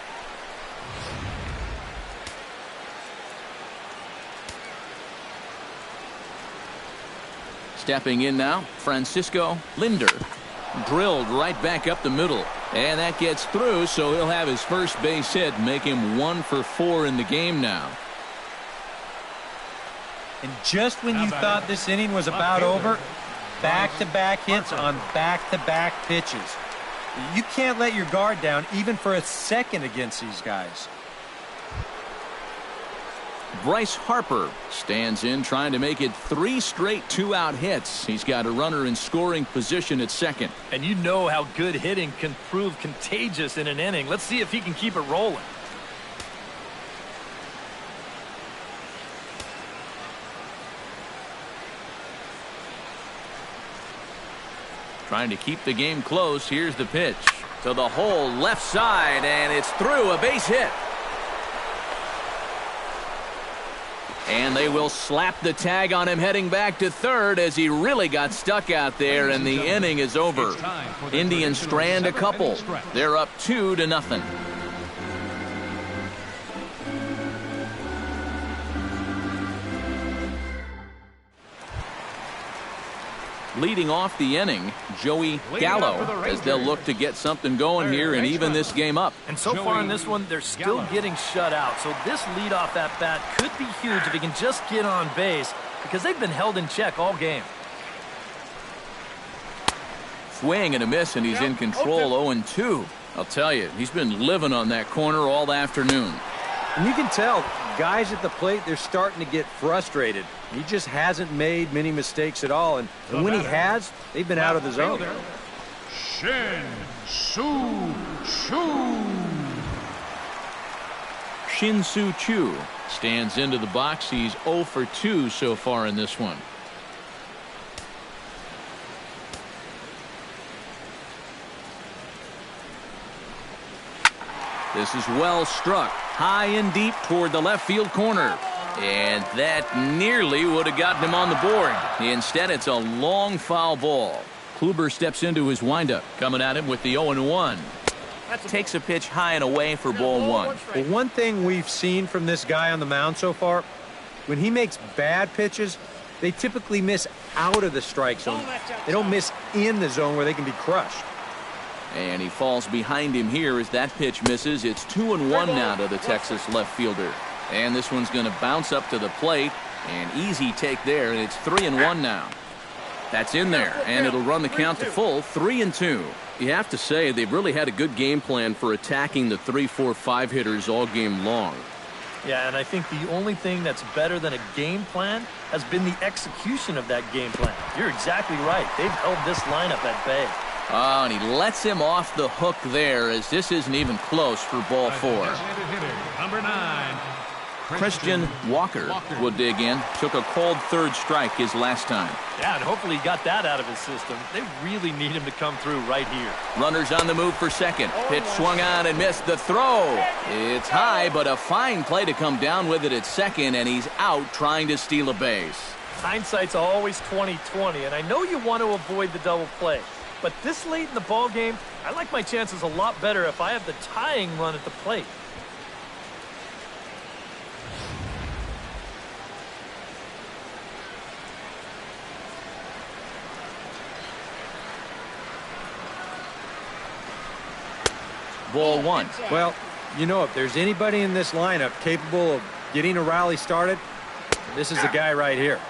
Stepping in now, Francisco Linder. Drilled right back up the middle. And that gets through, so he'll have his first base hit, make him 1 for 4 in the game now. And just when you thought this inning was about over, back-to-back hits on back-to-back pitches. You can't let your guard down even for a second against these guys. Bryce Harper stands in trying to make it 3 straight 2-out hits. He's got a runner in scoring position at second. And you know how good hitting can prove contagious in an inning. Let's see if he can keep it rolling. Trying to keep the game close. Here's the pitch to the hole left side, and it's through, a base hit. And they will slap the tag on him heading back to third as he really got stuck out there, and the inning is over. Indians strand a couple. They're up 2-0. Leading off the inning, Joey Gallo, as they'll look to get something going here and even this game up. And so far in this one, they're still getting shut out. So this leadoff at bat could be huge if he can just get on base, because they've been held in check all game. Swing and a miss, and he's in control. 0-2. I'll tell you, he's been living on that corner all afternoon. And you can tell, guys at the plate, they're starting to get frustrated. He just hasn't made many mistakes at all. And when he has, they've been out of the zone. Shin-Soo Choo stands into the box. He's 0 for 2 so far in this one. This is well struck, high and deep toward the left field corner. And that nearly would have gotten him on the board. Instead, it's a long foul ball. Kluber steps into his windup, coming at him with the 0-1. Takes a pitch high and away for ball 1. Well, one thing we've seen from this guy on the mound so far, when he makes bad pitches, They typically miss out of the strike zone. They don't miss in the zone where they can be crushed. And he falls behind him here as that pitch misses. It's 2-1 now to the Texas left fielder. And this one's going to bounce up to the plate. An easy take there, and it's 3-1 now. That's in there, and it'll run the count to full, 3-2. You have to say they've really had a good game plan for attacking the 3, 4, 5 hitters all game long. Yeah, and I think the only thing that's better than a game plan has been the execution of that game plan. You're exactly right. They've held this lineup at bay. Oh, and he lets him off the hook there as this isn't even close for ball 4. Number 9. Christian Walker will dig in. Took a called third strike his last time. Yeah, and hopefully he got that out of his system. They really need him to come through right here. Runners on the move for second. Pitch swung on and missed the throw. It's high, but a fine play to come down with it at second, and he's out trying to steal a base. Hindsight's always 20/20, and I know you want to avoid the double play. But this late in the ball game, I like my chances a lot better if I have the tying run at the plate. Ball 1. Well, you know, if there's anybody in this lineup capable of getting a rally started, this is the guy right here.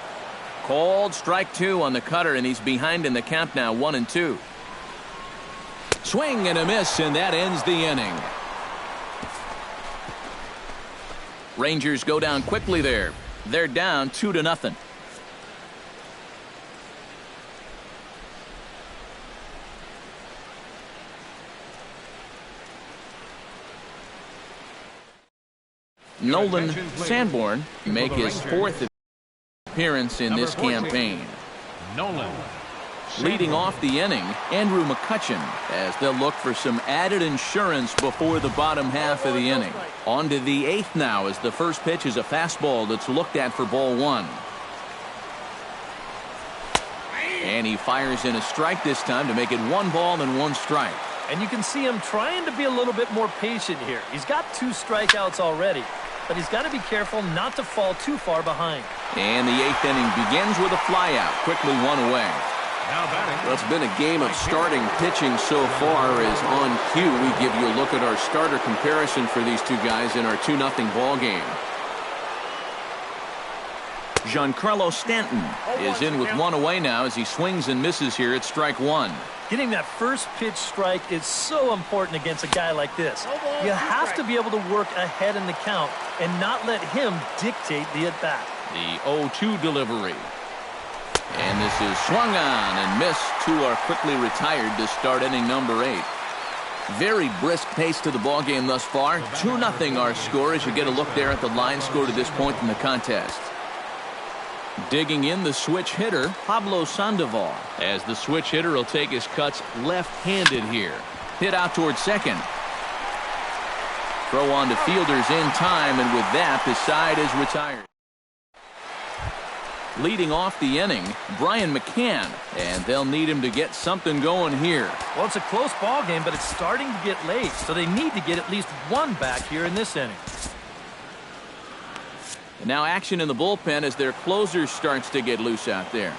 Called strike 2 on the cutter, and he's behind in the count now, 1-2. Swing and a miss, and that ends the inning. Rangers go down quickly there. They're down 2-0. Nolan Sanborn make his 4th appearance in this campaign. Nolan. Leading off the inning, Andrew McCutchen, as they'll look for some added insurance before the bottom half of the inning. On to the 8th now as the first pitch is a fastball that's looked at for ball 1. And he fires in a strike this time to make it 1 ball and 1 strike. And you can see him trying to be a little bit more patient here. He's got 2 strikeouts already, but he's got to be careful not to fall too far behind. And the 8th inning begins with a flyout, quickly 1 away. Now batting. Well, it's been a game of starting pitching so far as on cue we give you a look at our starter comparison for these two guys in our 2-0 ball game. Giancarlo Stanton is in with 1 away now as he swings and misses here at strike 1. Getting that first pitch strike is so important against a guy like this. You have to be able to work ahead in the count and not let him dictate the at-bat. The 0-2 delivery. And this is swung on and missed. 2 are quickly retired to start inning number 8. Very brisk pace to the ball game thus far. 2-0 our score as you get a look there at the line score to this point in the contest. Digging in the switch hitter, Pablo Sandoval, as the switch hitter will take his cuts left-handed here. Hit out towards second. Throw on to fielders in time, and with that, the side is retired. Leading off the inning, Brian McCann, and they'll need him to get something going here. Well, it's a close ball game, but it's starting to get late, so they need to get at least 1 back here in this inning. And now action in the bullpen as their closer starts to get loose out there.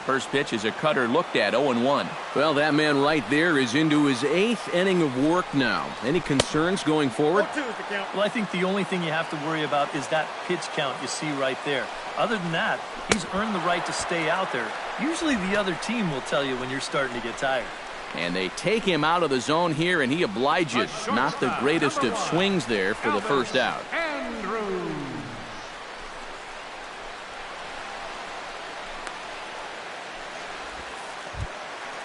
First pitch is a cutter looked at, 0-1. Well, that man right there is into his 8th inning of work now. Any concerns going forward? Well, I think the only thing you have to worry about is that pitch count you see right there. Other than that, he's earned the right to stay out there. Usually the other team will tell you when you're starting to get tired. And they take him out of the zone here, and he obliges. Not the greatest of swings there for the first out. Andrews.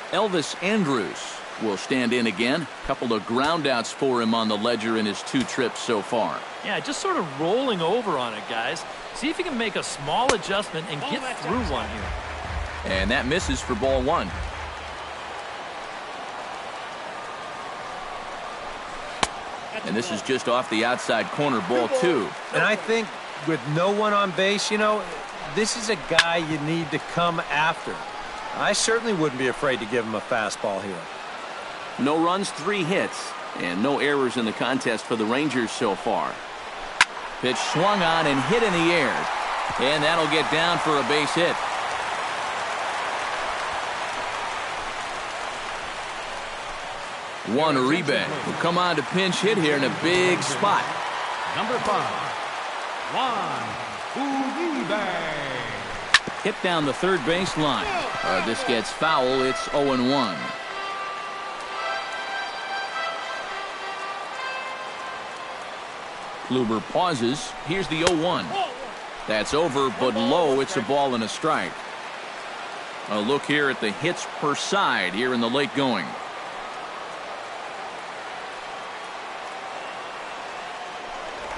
Elvis Andrus will stand in again. A couple of groundouts for him on the ledger in his 2 trips so far. Yeah, just sort of rolling over on it, guys. See if you can make a small adjustment and get through one here. And that misses for ball 1. And this is just off the outside corner, ball 2. And I think with no one on base, you know, this is a guy you need to come after. I certainly wouldn't be afraid to give him a fastball here. No runs, 3 hits, and no errors in the contest for the Rangers so far. Pitch swung on and hit in the air, and that'll get down for a base hit. Juan Uribe will come on to pinch hit here in a big spot. Number 5, Juan Uribe. Hit down the third base line. This gets foul. It's 0-1. Kluber pauses. Here's the 0-1. That's over, but low. It's a ball and a strike. A look here at the hits per side here in the late going.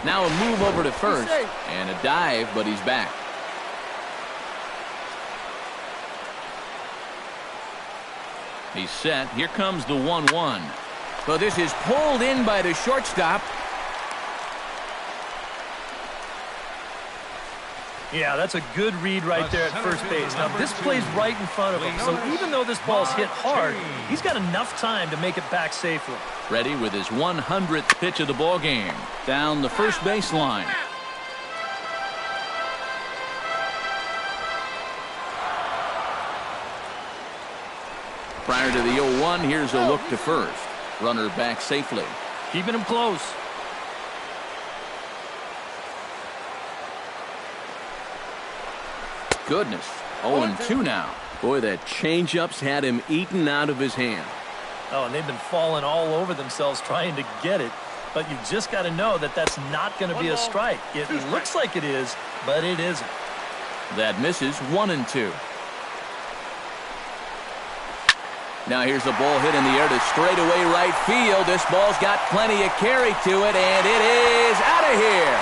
Now a move over to first and a dive, but he's back. He's set. Here comes the 1-1. So this is pulled in by the shortstop. Yeah, that's a good read right there at first base. Now, this play's right in front of him, so even though this ball's hit hard, he's got enough time to make it back safely. Ready with his 100th pitch of the ball game. Down the first base line. Prior to the 0-1, here's a look to first. Runner back safely. Keeping him close. Goodness. 0-2 now. Boy, that changeup's had him eaten out of his hand. Oh, and they've been falling all over themselves trying to get it. But you just got to know that that's not going to be a strike. It looks like it is, but it isn't. That misses. 1-2. Now here's a ball hit in the air to straightaway right field. This ball's got plenty of carry to it, and it is out of here.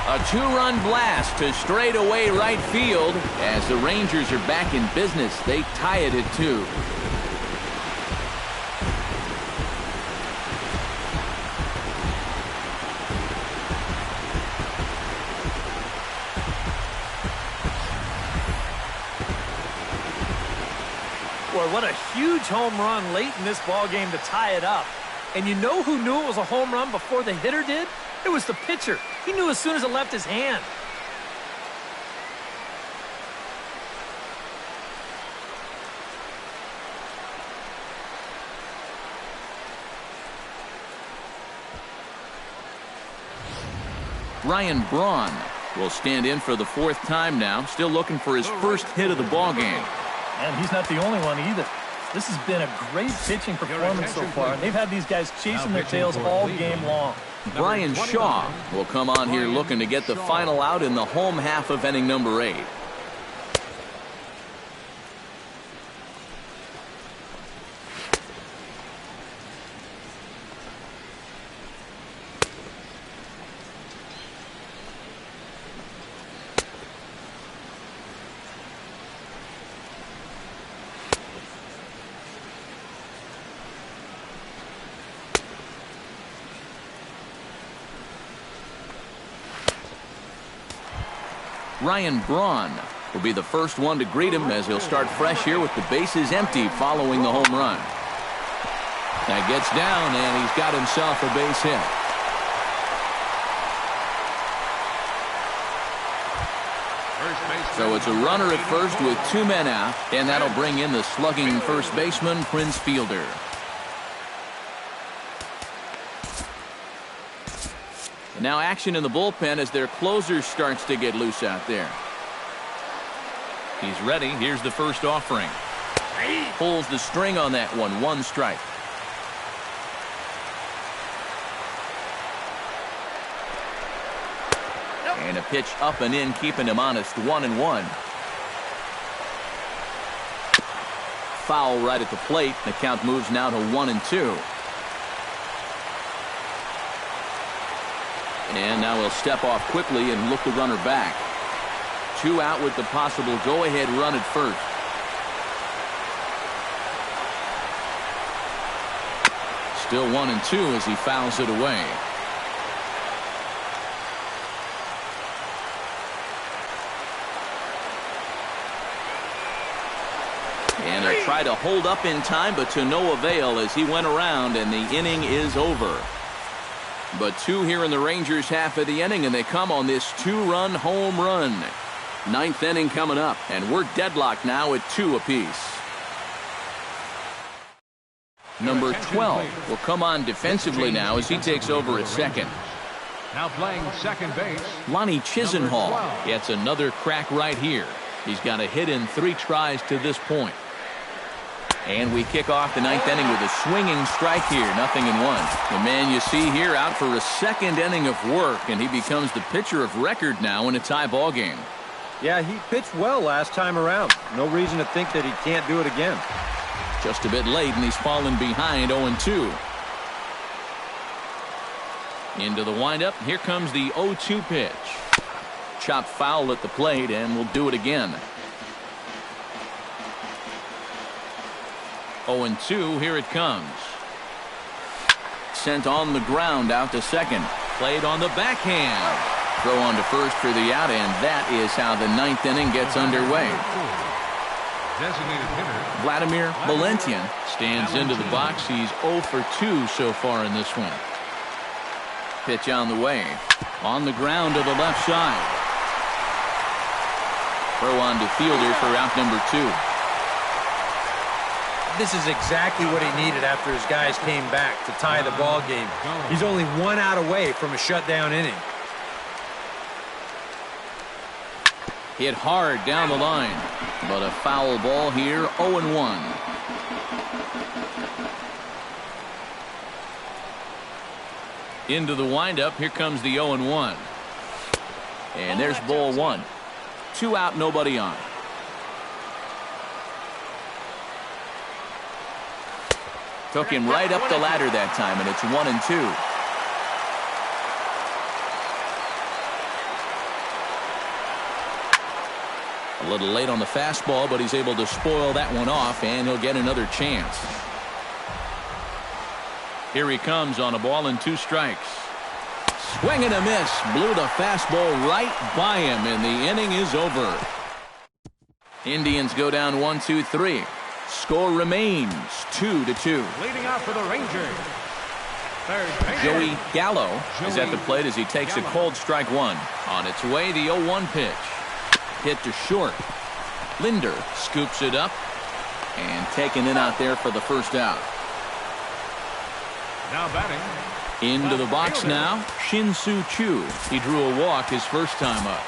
A 2-run blast to straightaway right field as the Rangers are back in business. They tie it at 2. Boy, what a huge home run late in this ball game to tie it up. And you know who knew it was a home run before the hitter did? It was the pitcher. He knew as soon as it left his hand. Ryan Braun will stand in for the 4th time now, still looking for his first hit of the ball game. And he's not the only one either. This has been a great pitching performance so far. They've had these guys chasing their tails all game long. Brian Shaw will come on here looking to get the final out in the home half of inning number 8. Ryan Braun will be the first one to greet him as he'll start fresh here with the bases empty following the home run. That gets down, and he's got himself a base hit. So it's a runner at first with 2 men out, and that'll bring in the slugging first baseman, Prince Fielder. Now action in the bullpen as their closer starts to get loose out there. He's ready. Here's the first offering. Pulls the string on that one. 1 strike. And a pitch up and in, keeping him honest. 1-1. Foul right at the plate. The count moves now to 1-2. And now he'll step off quickly and look the runner back. 2 out with the possible go-ahead run at first. Still 1-2 as he fouls it away. And he'll try to hold up in time, but to no avail as he went around, and the inning is over. But 2 here in the Rangers half of the inning, and they come on this 2-run home run. 9th inning coming up, and we're deadlocked now at 2 apiece. Number 12 will come on defensively now as he takes over at second. Now playing second base, Lonnie Chisenhall gets another crack right here. He's got a hit in 3 tries to this point. And we kick off the 9th inning with a swinging strike here, 0-1. The man you see here out for a 2nd inning of work, and he becomes the pitcher of record now in a tie ball game. Yeah, he pitched well last time around. No reason to think that he can't do it again. Just a bit late, and he's fallen behind 0-2. Into the windup. Here comes the 0-2 pitch. Chopped foul at the plate, and we'll do it again. 0-2. Here it comes. Sent on the ground out to second. Played on the backhand. Throw on to first for the out, and that is how the 9th inning gets underway. designated hitter Vladimir Valentian stands into the box. He's 0 for 2 so far in this one. Pitch on the way. On the ground to the left side. Throw on to fielder for out number 2. This is exactly what he needed after his guys came back to tie the ball game. He's only 1 out away from a shutdown inning. Hit hard down the line, but a foul ball here, 0-1. Into the windup, here comes the 0-1. And there's ball 1. 2 out, nobody on. Took him right up the ladder that time, and it's 1-2. A little late on the fastball, but he's able to spoil that one off, and he'll get another chance. Here he comes on a ball and 2 strikes. Swing and a miss. Blew the fastball right by him, and the inning is over. Indians go down 1-2-3. Score remains 2-2. leading out for the Rangers. Third baseman, Joey Gallo is at the plate as he takes a cold strike 1. On its way, the 0-1 pitch. Hit to short. Linder scoops it up and taken in out there for the first out. now batting. Into the box now, Shin-Soo Choo. He drew a walk his first time up.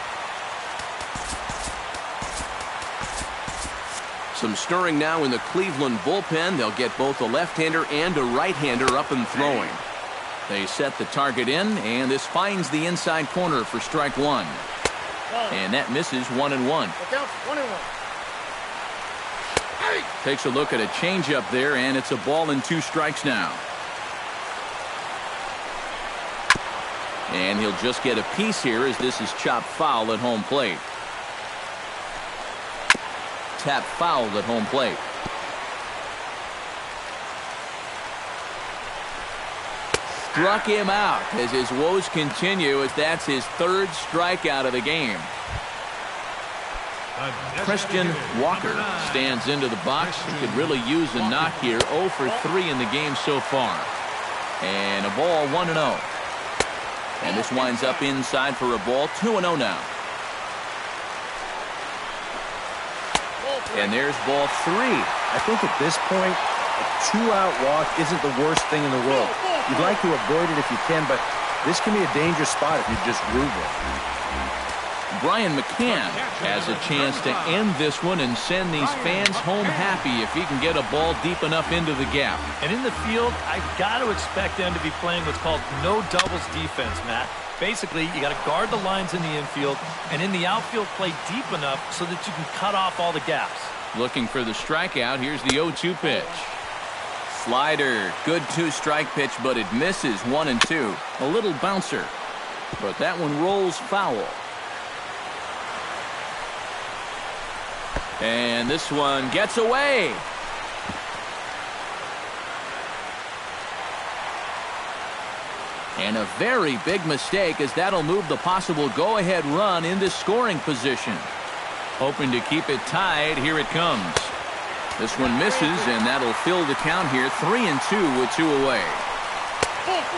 Some stirring now in the Cleveland bullpen. They'll get both a left-hander and a right-hander up and throwing. They set the target in, and this finds the inside corner for strike 1. And that misses 1-1. Takes a look at a changeup there, and it's a ball and 2 strikes now. And he'll just get a piece here as this is chopped foul at home plate. Tap foul at home plate. Struck him out as his woes continue, as that's his 3rd strikeout of the game. Christian Walker stands into the box. He could really use a knock here. 0 for 3 in the game so far. And a ball, 1-0. And this winds up inside for a ball, 2-0 now. And there's ball 3. I think at this point, a 2-out walk isn't the worst thing in the world. You'd like to avoid it if you can, but this can be a dangerous spot if you just groove it. Brian McCann has a chance to end this one and send these fans home happy if he can get a ball deep enough into the gap. And in the field, I've got to expect them to be playing what's called no doubles defense, Matt. Basically, you got to guard the lines in the infield, and in the outfield, play deep enough so that you can cut off all the gaps. Looking for the strikeout. Here's the 0-2 pitch. Slider. Good 2-strike pitch, but it misses 1-2. A little bouncer, but that one rolls foul. And this one gets away. And a very big mistake, as that'll move the possible go-ahead run into scoring position. Hoping to keep it tied. Here it comes. This one misses, and that'll fill the count here. 3-2 with 2 away.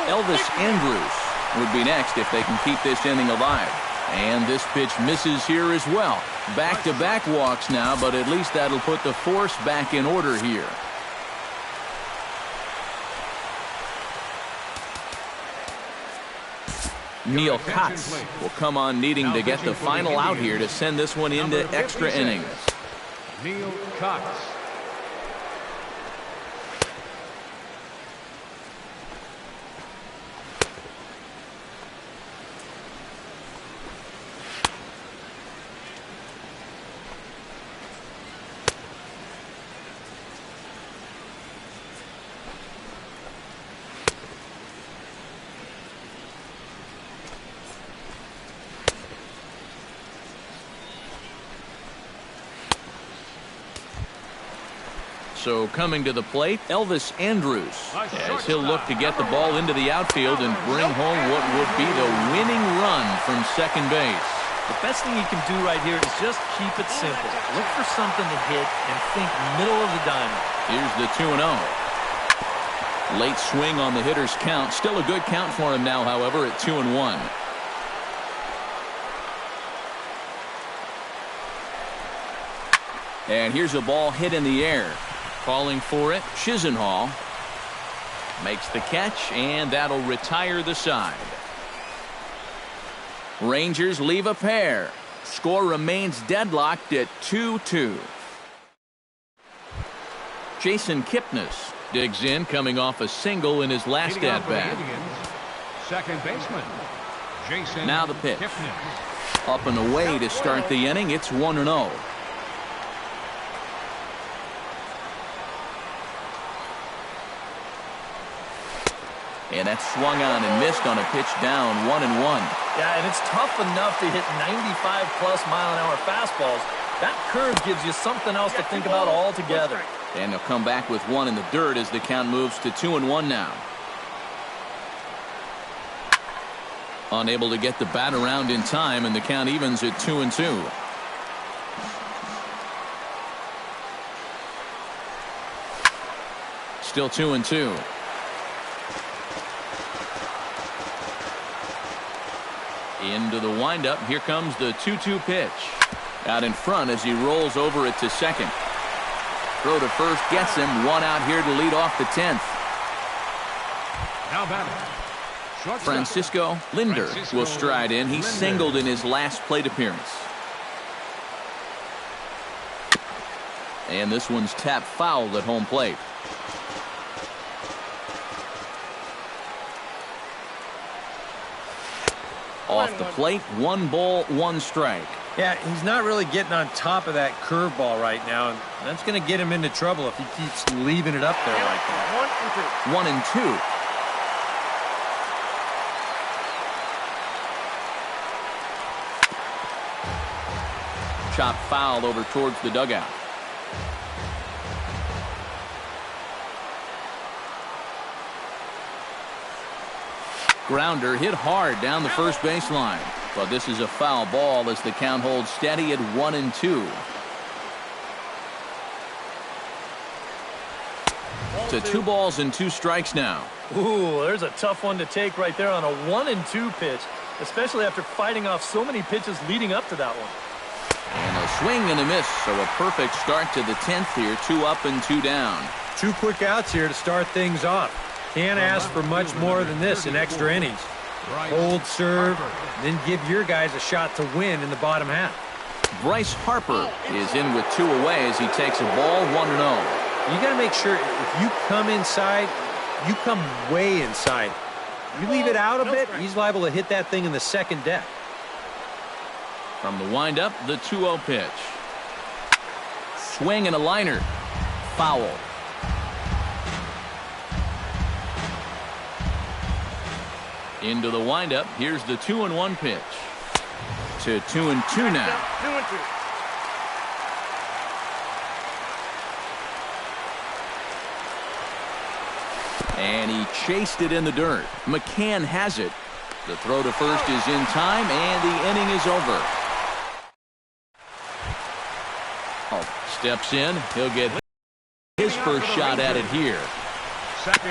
Elvis Andrus would be next if they can keep this inning alive. And this pitch misses here as well. Back-to-back walks now, but at least that'll put the force back in order here. Neil Kotz will come on needing to get the final out here to send this one into extra innings. Neil Kotz. So coming to the plate, Elvis Andrus, as he'll look to get the ball into the outfield and bring home what would be the winning run from second base. The best thing you can do right here is just keep it simple. Look for something to hit and think middle of the diamond. Here's the 2-0. Late swing on the hitter's count. Still a good count for him now, however, at 2-1. And here's a ball hit in the air. Calling for it, Chisenhall makes the catch, and that'll retire the side. Rangers leave a pair. Score remains deadlocked at 2-2. Jason Kipnis digs in, coming off a single in his last at-bat. Second baseman, Jason. Now the pitch. Kipnis. Up and away to start the inning. It's 1-0. And that's swung on and missed on a pitch down, 1-1. Yeah, and it's tough enough to hit 95+ mile-an-hour fastballs. That curve gives you something else to think about altogether. And they'll come back with one in the dirt as the count moves to 2-1 now. Unable to get the bat around in time, and the count evens at 2-2. Still 2-2. Into the windup. Here comes the 2-2 pitch. Out in front as he rolls over it to second. Throw to first gets him. One out here to lead off the 10th. Now batting, shortstop, Francisco Linder will stride in. He singled in his last plate appearance. And this one's tapped foul at home plate. Off the plate, 1 ball, 1 strike. Yeah, he's not really getting on top of that curveball right now, and that's going to get him into trouble if he keeps leaving it up there like that. 1-2. Chop foul over towards the dugout. Grounder hit hard down the first baseline, but this is a foul ball as the count holds steady at 1-2. To 2 balls and 2 strikes now. Ooh, there's a tough one to take right there on a 1-2 pitch, especially after fighting off so many pitches leading up to that one. And a swing and a miss, so a perfect start to the 10th here. 2 up and 2 down. 2 quick outs here to start things off. Can't ask for much more than this in extra innings. Hold, serve, then give your guys a shot to win in the bottom half. Bryce Harper is in with 2 away as he takes a ball, 1-0. You got to make sure if you come inside, you come way inside. You leave it out a bit, he's liable to hit that thing in the second deck. From the windup, the 2-0 pitch. Swing and a liner. Foul. Into the windup. Here's the 2-1 pitch. To 2-2 now. 2-2. And he chased it in the dirt. McCann has it. The throw to first is in time, and the inning is over. Steps in. He'll get first shot at it here.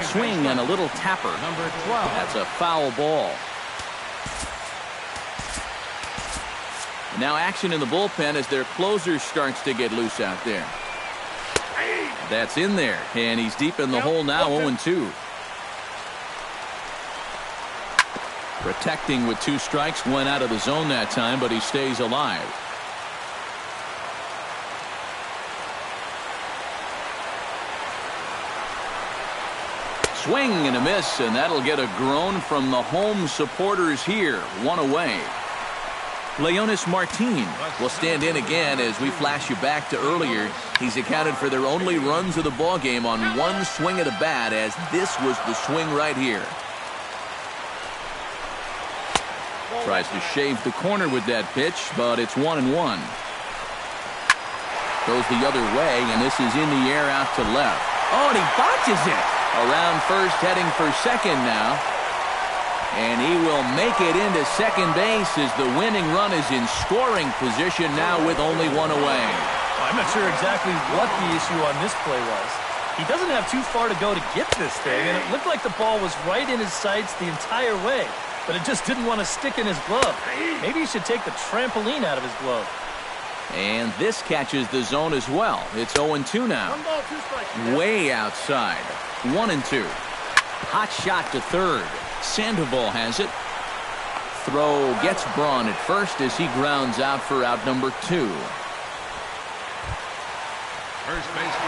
Swing and a little tapper. Number 12. That's a foul ball. Now action in the bullpen as their closer starts to get loose out there. That's in there, and he's deep in the hole now, 0-2. Protecting with 2 strikes, went out of the zone that time, but he stays alive. Swing and a miss, and that'll get a groan from the home supporters here. 1 away. Leonys Martin will stand in again as we flash you back to earlier. He's accounted for their only runs of the ball game on 1 swing of the bat, as this was the swing right here. Tries to shave the corner with that pitch, but it's 1-1. Goes the other way, and this is in the air out to left. Oh, and he botches it. Around first, heading for second now. And he will make it into second base as the winning run is in scoring position now with only 1 away. I'm not sure exactly what the issue on this play was. He doesn't have too far to go to get this thing, and it looked like the ball was right in his sights the entire way, but it just didn't want to stick in his glove. Maybe he should take the trampoline out of his glove. And this catches the zone as well. It's 0-2 now. 1 ball, 2 strikes. Way outside. 1-2. Hot shot to third. Sandoval has it. Throw gets Braun at first as he grounds out for out number 2.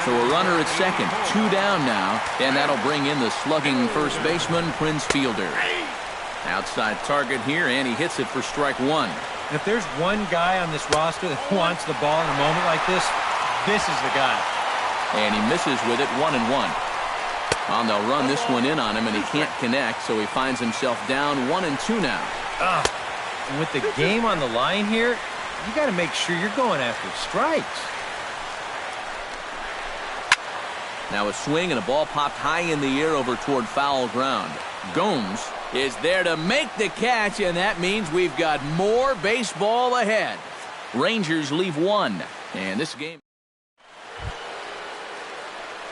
So a runner at second. 2 down now. And that'll bring in the slugging first baseman, Prince Fielder. Outside target here, and he hits it for strike 1. If there's one guy on this roster that wants the ball in a moment like this is the guy. And he misses with it, 1-1. And they'll run this one in on him, and he can't connect, so he finds himself down 1-2 now. And with the game on the line here, you got to make sure you're going after strikes. Now a swing and a ball popped high in the air over toward foul ground. Gomes is there to make the catch, and that means we've got more baseball ahead. Rangers leave 1, and this game.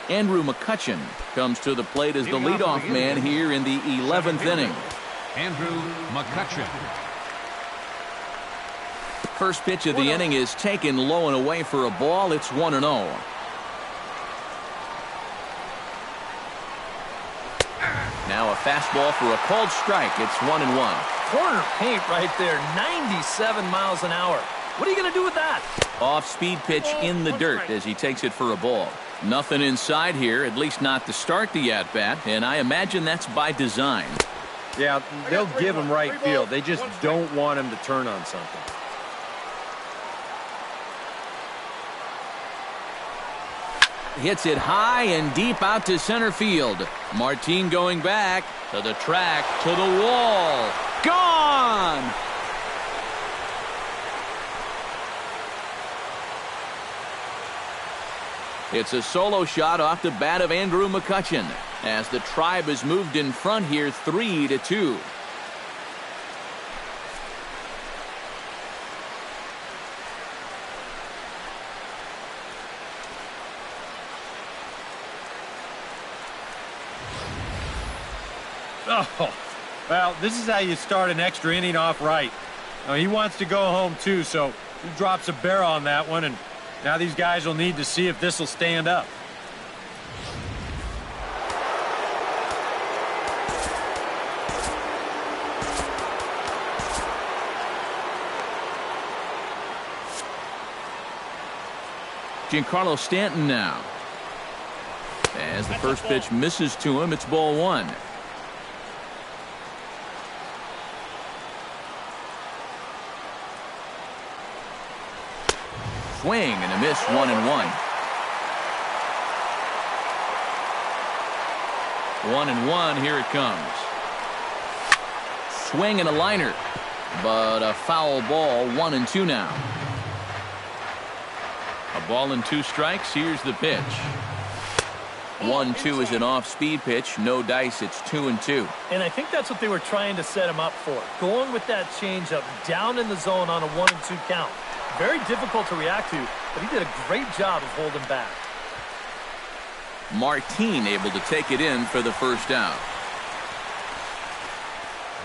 Andrew McCutchen comes to the plate as the leadoff man here in the 11th inning. Andrew McCutchen. First pitch of the inning is taken low and away for a ball. It's 1-0. Now a fastball for a called strike. It's 1-1. Corner paint right there, 97 miles an hour. What are you going to do with that? Off-speed pitch in the dirt as he takes it for a ball. Nothing inside here, at least not to start the at-bat, and I imagine that's by design. Yeah, they'll give him right field. They just don't want him to turn on something. Hits it high and deep out to center field. Martin going back to the track, to the wall. Gone! It's a solo shot off the bat of Andrew McCutchen as the Tribe has moved in front here 3-2. Oh, well, this is how you start an extra inning off right. Now, he wants to go home, too, so he drops a barrel on that one, and now these guys will need to see if this will stand up. Giancarlo Stanton now. As the first pitch misses to him, it's ball 1. Swing and a miss, 1-1. 1-1, here it comes. Swing and a liner, but a foul ball, 1-2 now. A ball and 2 strikes, here's the pitch. 1-2 is an off-speed pitch, no dice, it's 2-2. And I think that's what they were trying to set him up for. Going with that changeup down in the zone on a 1-2 count. Very difficult to react to, but he did a great job of holding back. Martin able to take it in for the first out.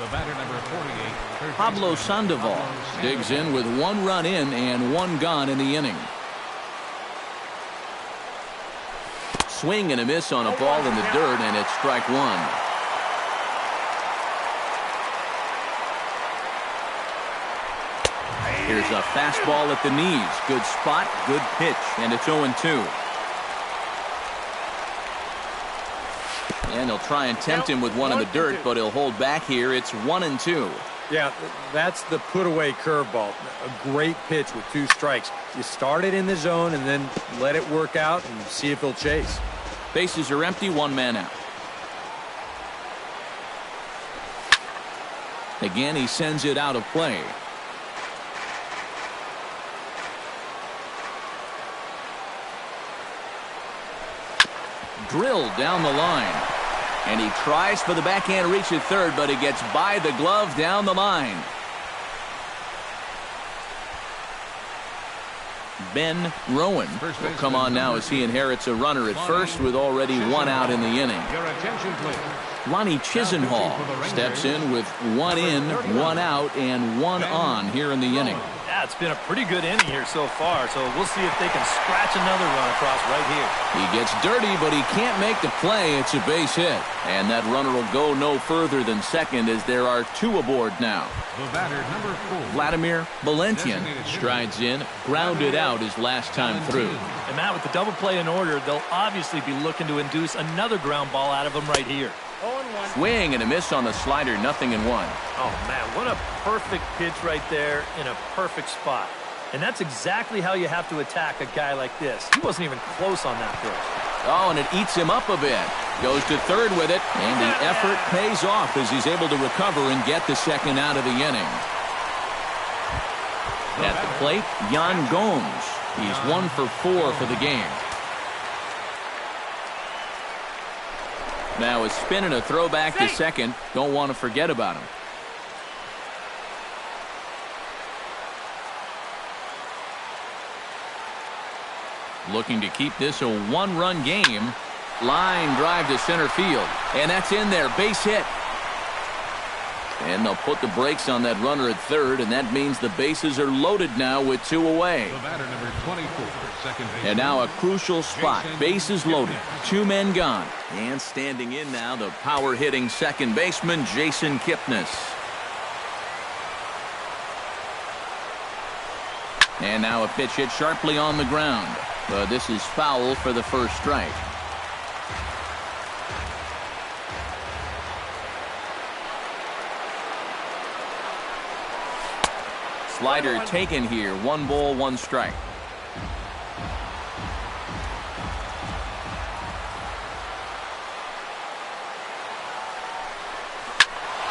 The batter, number 48. Pablo Sandoval digs in with 1 run in and 1 gone in the inning. Swing and a miss on a ball in the dirt, and it's strike 1. Here's a fastball at the knees. Good spot, good pitch, and it's 0-2. And he'll try and tempt him with one in the dirt, but he'll hold back here. It's 1-2. Yeah, that's the put-away curveball. A great pitch with 2 strikes. You start it in the zone and then let it work out and see if he'll chase. Bases are empty, 1 man out. Again, he sends it out of play. Drilled down the line. And he tries for the backhand reach at third, but it gets by the glove down the line. Ben Rowan will come on now as he inherits a runner at first with already 1 out in the inning. Your attention, please. Lonnie Chisenhall steps in with 1 in, 1 out, and 1 on here in the inning. Yeah, it's been a pretty good inning here so far, so we'll see if they can scratch another run across right here. He gets dirty, but he can't make the play. It's a base hit. And that runner will go no further than second as there are 2 aboard now. The batter, number 4. Vladimir Valentian strides in, grounded out his last time through. And Matt, with the double play in order, they'll obviously be looking to induce another ground ball out of him right here. Swing and a miss on the slider, 0-1. Oh, man, what a perfect pitch right there in a perfect spot. And that's exactly how you have to attack a guy like this. He wasn't even close on that pitch. Oh, and it eats him up a bit. Goes to third with it, and the effort pays off as he's able to recover and get the second out of the inning. At the plate, Yan Gomes. He's 1 for 4 for the game. Now a spin and a throwback to second. Don't want to forget about him. Looking to keep this a 1-run game. Line drive to center field. And that's in there. Base hit. And they'll put the brakes on that runner at third, and that means the bases are loaded now with 2 away. The batter, number 24, second base. And now a crucial spot. Bases loaded. 2 men gone. And standing in now, the power-hitting second baseman, Jason Kipnis. And now a pitch hit sharply on the ground. But this is foul for the first strike. Slider taken here. 1 ball, 1 strike.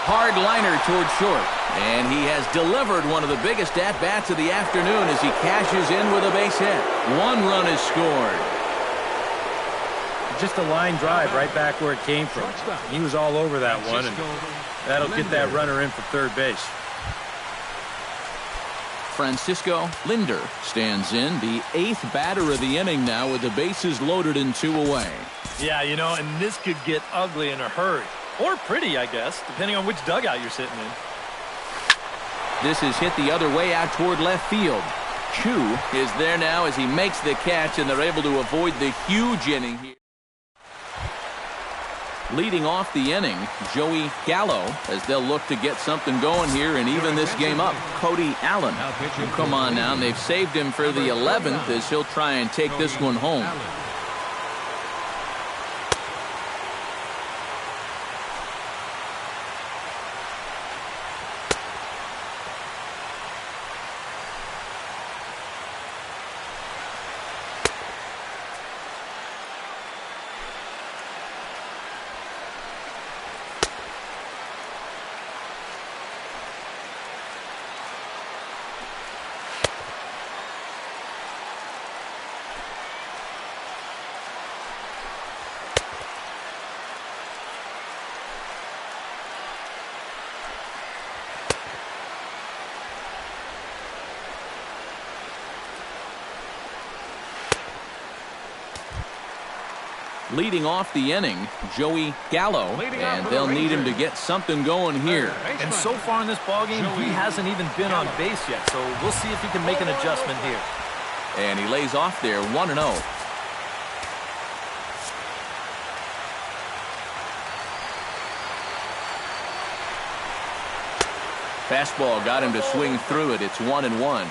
Hard liner towards short. And he has delivered one of the biggest at-bats of the afternoon as he cashes in with a base hit. 1 run is scored. Just a line drive right back where it came from. He was all over that one, and that'll get that runner in for third base. Francisco Linder stands in, the 8th batter of the inning now with the bases loaded and 2 away. Yeah, you know, and this could get ugly in a hurry. Or pretty, I guess, depending on which dugout you're sitting in. This is hit the other way out toward left field. Chu is there now as he makes the catch, and they're able to avoid the huge inning here. Leading off the inning, Joey Gallo, as they'll look to get something going here and even this game up. Cody Allen will come on now, and they've saved him for the 11th as he'll try and take this one home. Leading off the inning, Joey Gallo, and they'll need him to get something going here. And so far in this ballgame, he hasn't even been on base yet, so we'll see if he can make an adjustment here. And he lays off there 1-0. Fastball got him to swing through it. It's 1-1.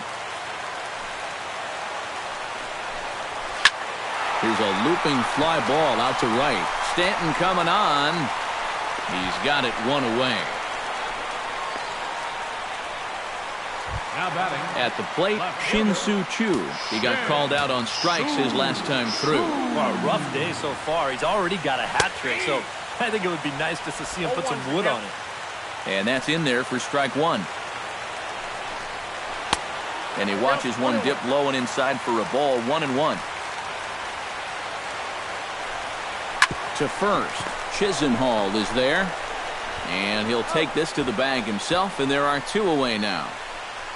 Here's a looping fly ball out to right. Stanton coming on. He's got it one away. Now batting. At the plate, Shin-Soo Choo. He got called out on strikes his last time through. Well, a rough day so far. He's already got a hat trick, so I think it would be nice just to see him put some wood on it. And that's in there for strike one. And he watches one dip low and inside for a ball. 1-1. To first, Chisenhall is there. And he'll take this to the bag himself, and there are two away now.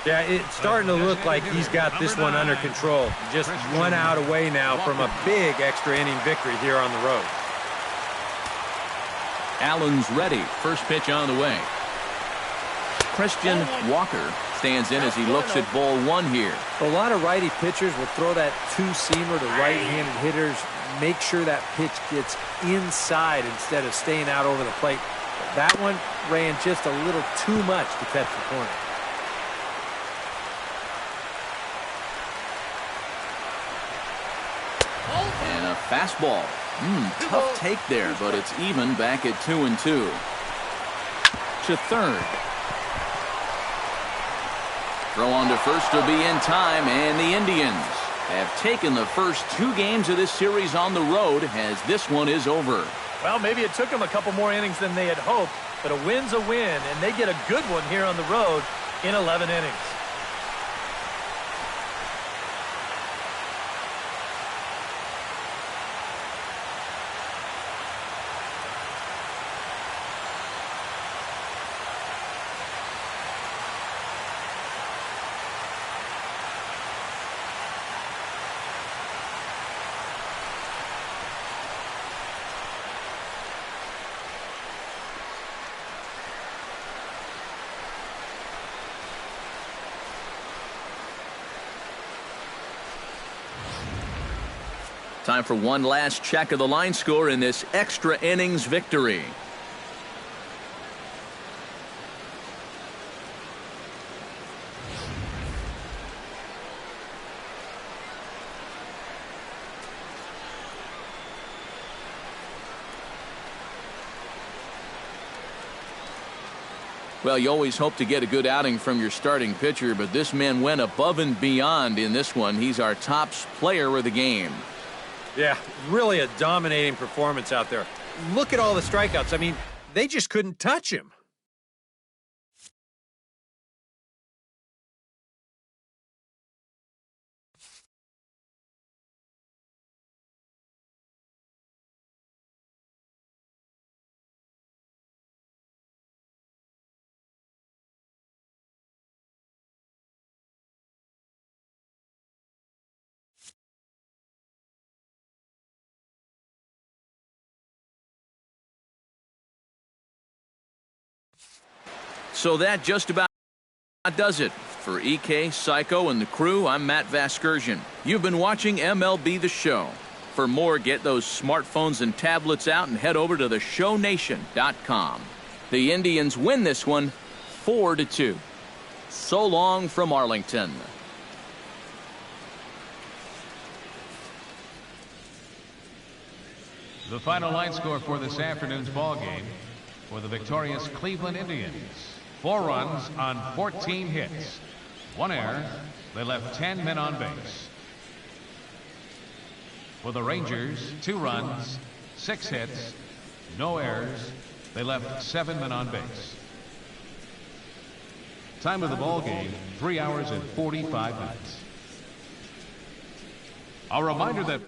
Yeah, it's starting to look like he's got this one under control. Just one out away now from a big extra inning victory here on the road. Allen's ready. First pitch on the way. Christian Walker stands in as he looks at ball one here. A lot of righty pitchers will throw that two-seamer to right-handed hitters. Make sure that pitch gets inside instead of staying out over the plate. That one ran just a little too much to catch the corner. And a fastball. Tough take there, but it's even back at 2-2. To third. Throw on to first will be in time, and the Indians have taken the first two games of this series on the road as this one is over. Well, maybe it took them a couple more innings than they had hoped, but a win's a win, and they get a good one here on the road in 11 innings. Time for one last check of the line score in this extra innings victory. Well, you always hope to get a good outing from your starting pitcher, but this man went above and beyond in this one. He's our top player of the game. Yeah, really a dominating performance out there. Look at all the strikeouts. I mean, they just couldn't touch him. So that just about does it. For EK, Psycho, and the crew, I'm Matt Vasgersian. You've been watching MLB The Show. For more, get those smartphones and tablets out and head over to theshownation.com. The Indians win this one 4-2. So long from Arlington. The final line score for this afternoon's ball game for the victorious Cleveland Indians. 4 runs on 14 hits. 1 error. They left 10 men on base. For the Rangers, 2 runs, 6 hits, no errors. They left 7 men on base. Time of the ball game, 3 hours and 45 minutes. A reminder that